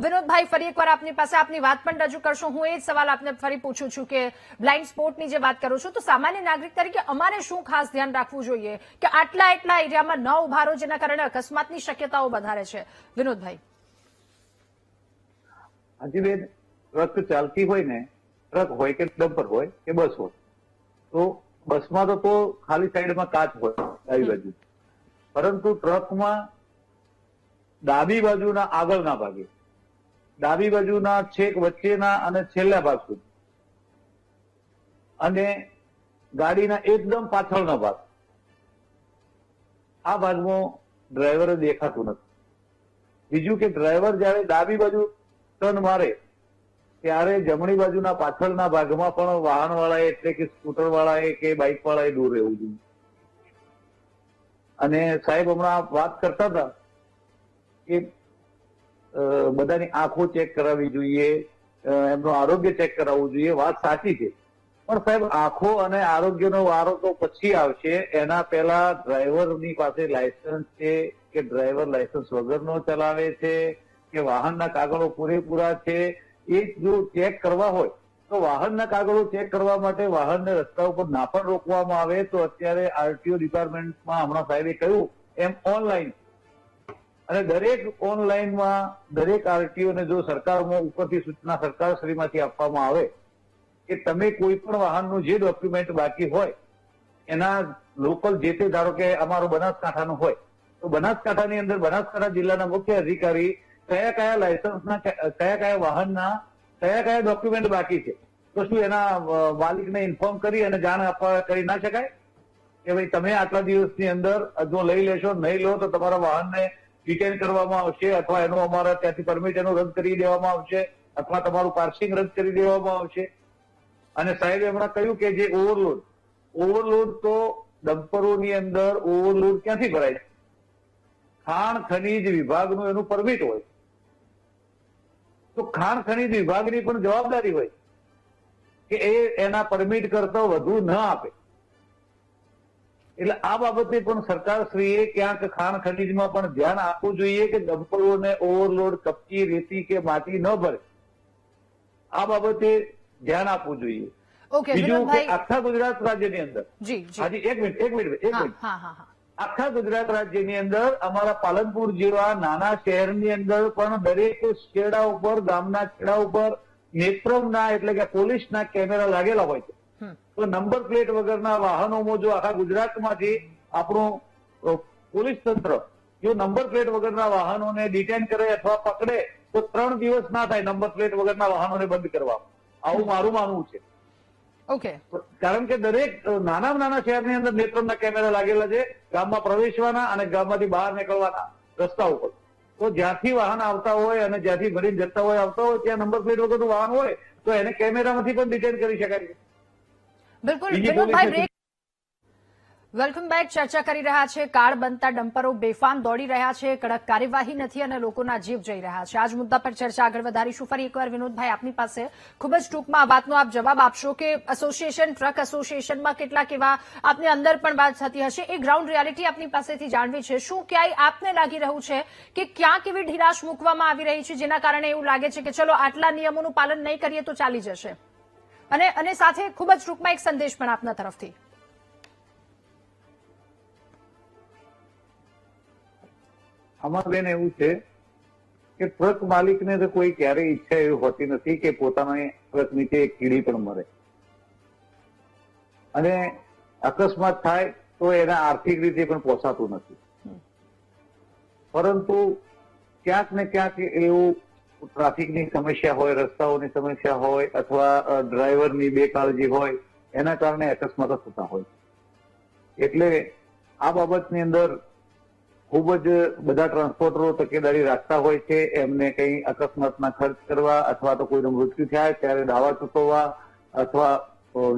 વિનોદભાઈ, ફરી એકવાર આપની પાસે આપની વાત પણ રજૂ કરશો. હું એ જ સવાલ આપને ફરી પૂછું છું કે બ્લાઇન્ડ સ્પોટની જે વાત કરું છું, તો સામાન્ય નાગરિક તરીકે અમારે શું ખાસ ધ્યાન રાખવું જોઈએ કે આટલા એરિયામાં ન ઉભા રહો જેના કારણે અકસ્માતની શક્યતાઓ વધારે છે? વિનોદભાઈ.
હાજી બેન, ટ્રક ચાલતી હોય ને, ટ્રક હોય કે ડમ્પર હોય કે બસ હોય, તો બસમાં તો ખાલી સાઈડમાં કાચ હોય ડાબી બાજુ, પરંતુ ટ્રકમાં ડાબી બાજુના આગળના ભાગે, ડાબી બાજુના છેક વચ્ચેના અને છેલ્લા ભાગ સુધી, અને ગાડીના એકદમ પાછળનો ભાગ, આ ભાગમાં ડ્રાઈવર દેખાતું નથી. બીજું કે ડ્રાઈવર જયારે ડાબી બાજુ ટર્ન મારે ત્યારે જમણી બાજુના પાછળના ભાગમાં પણ વાહનવાળાએ એટલે કે સ્કૂટર વાળાએ કે બાઇક વાળાએ દૂર રહેવું જોઈએ. અને સાહેબ હમણાં વાત કરતા હતા કે બધાની આંખો ચેક કરાવવી જોઈએ, એમનું આરોગ્ય ચેક કરાવવું જોઈએ. વાત સાચી છે, પણ સાહેબ આંખો અને આરોગ્યનો વારો તો પછી આવશે. એના પહેલા ડ્રાઈવરની પાસે લાયસન્સ છે કે ડ્રાઈવર લાયસન્સ વગરનો ચલાવે છે કે વાહનના કાગળો પૂરેપૂરા છે, એ જો ચેક કરવા હોય તો વાહનના કાગળો ચેક કરવા માટે વાહનને રસ્તા ઉપર ના પણ રોકવામાં આવે તો અત્યારે આરટીઓ ડિપાર્ટમેન્ટમાં હમણાં સાહેબે કહ્યું એમ ઓનલાઈન, અને દરેક ઓનલાઈનમાં દરેક આરટીઓને જો સરકારમાં ઉપરથી સૂચના સરકારશ્રીમાંથી આપવામાં આવે કે તમે કોઈ પણ વાહનનું જે ડોક્યુમેન્ટ બાકી હોય એના લોકલ જે તે, ધારો કે અમારો બનાસકાંઠાનું હોય તો બનાસકાંઠાની અંદર બનાસકાંઠા જિલ્લાના મુખ્ય અધિકારી કયા લાયસન્સના કયા વાહનના કયા ડોક્યુમેન્ટ બાકી છે, તો શું એના માલિકને ઇન્ફોર્મ કરી અને જાણ આપવા કરી ના શકાય કે ભાઈ તમે આટલા દિવસની અંદર જો લઈ લેશો, નહીં લો તો તમારા વાહનને ડિટેન કરવામાં આવશે, અથવા એનું અમારા ત્યાંથી પરમિટ એનું રદ કરી દેવામાં આવશે, અથવા તમારું પાર્સિંગ રદ કરી દેવામાં આવશે. અને સાહેબે હમણાં કહ્યું કે જે ઓવરલોડ તો ડમ્પરોની અંદર ઓવરલોડ ક્યાંથી ભરાય છે? ખાણ ખનીજ વિભાગનું એનું પરમિટ હોય, તો ખાણ ખનીજ વિભાગની પણ જવાબદારી હોય કે એ એના પરમિટ કરતા વધુ ન આપે. એટલે આ બાબતે પણ સરકારશ્રીએ ક્યાંક ખાણ ખનીજમાં પણ ધ્યાન આપવું જોઈએ કે ડમ્પરોને ઓવરલોડ કપચી, રેતી કે માટી ન ભરે. આ બાબતે ધ્યાન આપવું જોઈએ. બીજું કે આખા ગુજરાત રાજ્યની અંદર, હાજી એક મિનિટ, આખા ગુજરાત રાજ્યની અંદર અમારા પાલનપુર જેવા નાના શહેરની અંદર પણ દરેક છેડા ઉપર, ગામના છેડા ઉપર નેત્રમના એટલે કે પોલીસના કેમેરા લાગેલા હોય છે. તો નંબર પ્લેટ વગરના વાહનોમાં જો આખા ગુજરાતમાંથી આપણું પોલીસ તંત્ર જો નંબર પ્લેટ વગરના વાહનોને ડિટેન કરે અથવા પકડે તો 3 દિવસ ના થાય નંબર પ્લેટ વગરના વાહનોને બંધ કરવા. આવું મારું માનવું છે.
ઓકે,
કારણ કે દરેક નાના શહેરની અંદર નેત્રમના કેમેરા લાગેલા છે, ગામમાં પ્રવેશવાના અને ગામમાંથી બહાર નીકળવાના રસ્તા ઉપર. તો જ્યાંથી વાહન આવતા હોય અને જ્યાંથી ભરીને જતા હોય આવતા હોય ત્યાં નંબર પ્લેટ વગરનું વાહન હોય તો એને કેમેરામાંથી પણ ડિટેન કરી શકાય.
બિલકુલ. Vinodbhai, welcome back. ચર્ચા કરી રહ્યા છે કાર્ડ બનતા ડમ્પરો બેફામ દોડી રહ્યા છે, કડક કાર્યવાહી નથી અને લોકોના જીવ જઈ રહ્યા છે. આજ મુદ્દા પર ચર્ચા આગળ વધારીશું. ફરી એકવાર વિનોદભાઈ આપની પાસે ખૂબ જ ટૂંકમાં આ વાતનો આપ જવાબ આપશો કે એસોસિએશન, ટ્રક એસોસિએશનમાં કેટલાક એવા આપની અંદર પણ વાત થતી હશે, એ ગ્રાઉન્ડ રિયાલિટી આપની પાસેથી જાણવી છે. શું ક્યાંય આપને લાગી રહ્યું છે કે ક્યાંક એવી ઢીલાશ મૂકવામાં આવી રહી છે જેના કારણે એવું લાગે છે કે ચલો આટલા નિયમોનું પાલન નહીં કરીએ તો ચાલી જશે? અને સાથે ખૂબ જ ટૂંકમાં એક સંદેશ પણ આપના તરફથી.
આમાં બેન એવું છે કે ટ્રક માલિકને તો કોઈ ક્યારેય ઈચ્છા એવી હોતી નથી કે પોતાના ટ્રક નીચે એક કીડી પણ મરે, અને અકસ્માત થાય તો એના આર્થિક રીતે પણ પોસાતું નથી. પરંતુ ક્યાંક ને ક્યાંક એવું ટ્રાફિકની સમસ્યા હોય, રસ્તાઓની સમસ્યા હોય, અથવા ડ્રાઈવરની બેકાળજી હોય, એના કારણે અકસ્માતો થતા હોય. એટલે આ બાબતની અંદર ખૂબ જ બધા ટ્રાન્સપોર્ટરો તકેદારી રાખતા હોય છે. એમને કઈ અકસ્માતના ખર્ચ કરવા અથવા તો કોઈનું મૃત્યુ થાય ત્યારે દાવા ચૂકવવા અથવા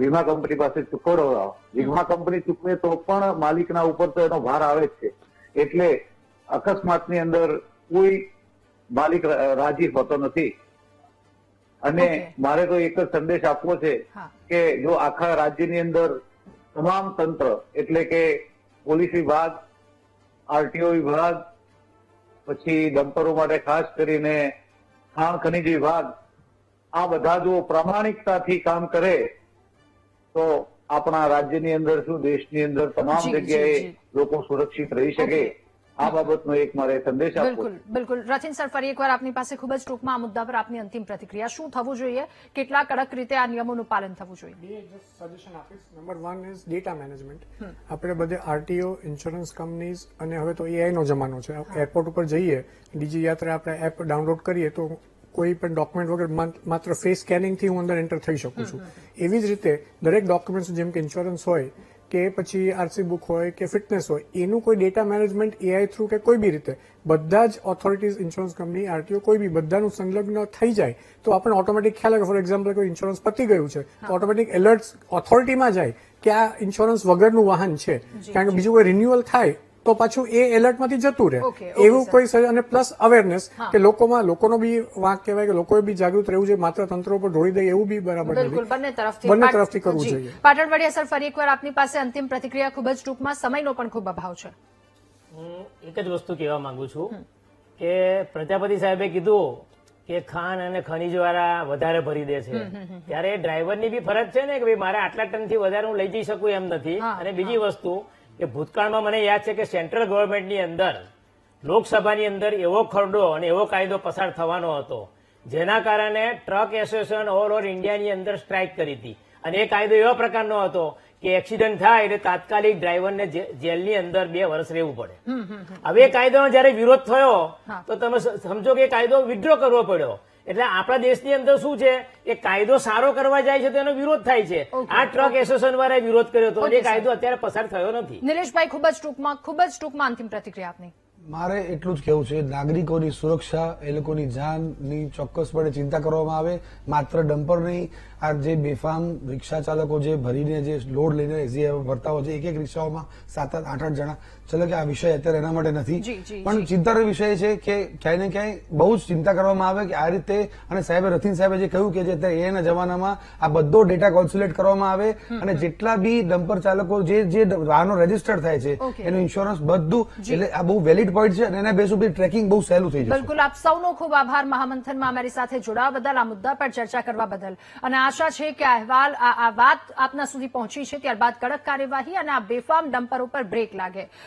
વીમા કંપની પાસે ચૂકવવા. વીમા કંપની ચૂકવે તો પણ માલિકના ઉપર તો એનો ભાર આવે જ છે. એટલે અકસ્માતની અંદર કોઈ માલિક રાજી હોતો નથી. અને મારે તો એક જ સંદેશ આપવો છે કે જો આખા રાજ્યની અંદર તમામ તંત્ર એટલે કે પોલીસ વિભાગ, આરટીઓ વિભાગ, પછી ડમ્પરો માટે ખાસ કરીને ખાણ ખનીજ વિભાગ, આ બધા જો પ્રામાણિકતાથી કામ કરે તો આપણા રાજ્યની અંદર શું દેશની અંદર તમામ જગ્યાએ લોકો સુરક્ષિત રહી શકે. આ બાબતનો એક મારે સંદેશ આપવો.
બિલકુલ બિલકુલ. રચિન સર, ફરી એકવાર આપની પાસે ખૂબ જ ટૂંકમાં આ મુદ્દા પર આપની અંતિમ પ્રતિક્રિયા. શું થવું જોઈએ, કેટલા કડક રીતે આ નિયમોનું પાલન થવું જોઈએ?
સજેશન આપીશ. Number 1 is data management. આપણે બધે આરટીઓ, ઇન્સ્યોરન્સ કંપનીઝ અને હવે તો એઆઈ નો જમાનો છે. એરપોર્ટ ઉપર જઈએ, ડીજી યાત્રા આપણે એપ ડાઉનલોડ કરીએ તો કોઈ પણ ડોક્યુમેન્ટ વગર માત્ર ફેસ સ્કેનિંગથી હું અંદર એન્ટર થઈ શકું છું. એવી જ રીતે દરેક ડોક્યુમેન્ટ જેમ કે ઇન્સ્યોરન્સ હોય કે પછી આરસી બુક હોય કે ફિટનેસ હોય, એનું કોઈ ડેટા મેનેજમેન્ટ એઆઈ થ્રુ કે કોઈ બી રીતે બધા જ ઓથોરિટીઝ, ઇન્સ્યોરન્સ કંપની, આરટીઓ કોઈ બી બધાનું સંલગ્ન થઈ જાય તો આપણને ઓટોમેટિક ખ્યાલ આવે. ફોર એક્ઝામ્પલ કોઈ ઇન્સ્યોરન્સ પતી ગયું છે તો ઓટોમેટિક એલર્ટ ઓથોરિટીમાં જાય કે આ ઇન્સ્યોરન્સ વગરનું વાહન છે, કારણ કે બીજું કોઈ રિન્યુઅલ થાય તો પાછું એ એલર્ટમાંથી જતું રહે. એવું કોઈ અને પ્લસ અવેરનેસ કે લોકોનો બી વાંક કહેવાય કે લોકોએ બી જાગૃત રહેવું જોઈએ. માત્ર તંત્ર ઉપર ઢોળી દે એવું બી બરાબર નથી.
બંને
તરફથી કરવું જોઈએ.
પાટણવાડિયા સર, ફરી એકવાર આપની પાસે અંતિમ પ્રતિક્રિયા. ખૂબ જ ટૂંકમાં, સમયનો પણ ખૂબ અભાવ છે.
હું એક જ વસ્તુ કહેવા માંગુ છું કે પ્રજાપતિ સાહેબે કીધું કે ખાણ અને ખનીજ વાળા વધારે ભરી દે છે, ત્યારે ડ્રાઈવરની બી ફરજ છે ને કે ભાઈ મારે આટલા ટનથી વધારે હું લઈ જઈ શકું એમ નથી. અને બીજી વસ્તુ કે ભૂતકાળમાં મને યાદ છે કે સેન્ટ્રલ ગવર્મેન્ટની અંદર લોકસભાની અંદર એવો ખરડો અને એવો કાયદો પસાર થવાનો હતો જેના કારણે ટ્રક એસોસિએશન ઓલ ઇન્ડિયાની અંદર સ્ટ્રાઇક કરી હતી. અને એ કાયદો એવા પ્રકારનો હતો કે એક્સિડન્ટ થાય એટલે તાત્કાલિક ડ્રાઈવરને જેલની અંદર 2 વર્ષ રહેવું પડે. હવે એ કાયદાનો જયારે વિરોધ થયો તો તમે સમજો કે એ કાયદો વિથડ્રો કરવો પડ્યો. એટલે આપણા દેશની અંદર શું છે કે કાયદો સારો કરવા જાય છે તો એનો વિરોધ થાય છે. આ ટ્રક એસોસિએશન વાળાએ વિરોધ કર્યો હતો અને એ કાયદો અત્યારે પસાર થયો નથી.
નિલેશભાઈ, ખૂબ જ ટૂંકમાં અંતિમ પ્રતિક્રિયા આપની.
મારે એટલું જ કહેવું છે, નાગરિકોની સુરક્ષા, એ લોકોની જાનની ચોક્કસપણે ચિંતા કરવામાં આવે. માત્ર ડમ્પર નહીં, આ જે બેફામ રિક્ષા ચાલકો જે ભરીને જે લોડ લઈને ભરતા હોય છે, એક રિક્ષાઓમાં 7, 8 જણા, ચલો કે આ વિષય અત્યારે એના માટે નથી, પણ ચિંતાનો વિષય છે કે ક્યાંય ને ક્યાંય બહુ જ ચિંતા કરવામાં આવે કે આ રીતે. અને સાહેબે, રથીન સાહેબે જે કહ્યું કે જે અત્યારે એના જમાનામાં આ બધો ડેટા કોન્સ્યુલેટ કરવામાં આવે અને જેટલા બી ડમ્પર ચાલકો જે વાહનો રજીસ્ટર થાય છે એનું ઇન્સ્યોરન્સ બધું, એટલે આ બહુ વેલિડ પોઈન્ટ છે અને એના બેઝ ઉપર ટ્રેકિંગ બહુ સહેલું થઈ જશે.
બિલકુલ. આપ સૌનો ખૂબ આભાર મહામંથનમાં અમારી સાથે જોડાવા બદલ, આ મુદ્દા પર ચર્ચા કરવા બદલ. અને આશા છે કે આ વાત આપના સુધી પહોંચી છે. ત્યારબાદ કડક કાર્યવાહી અને આ બેફામ ડમ્પરો પર બ્રેક લાગે.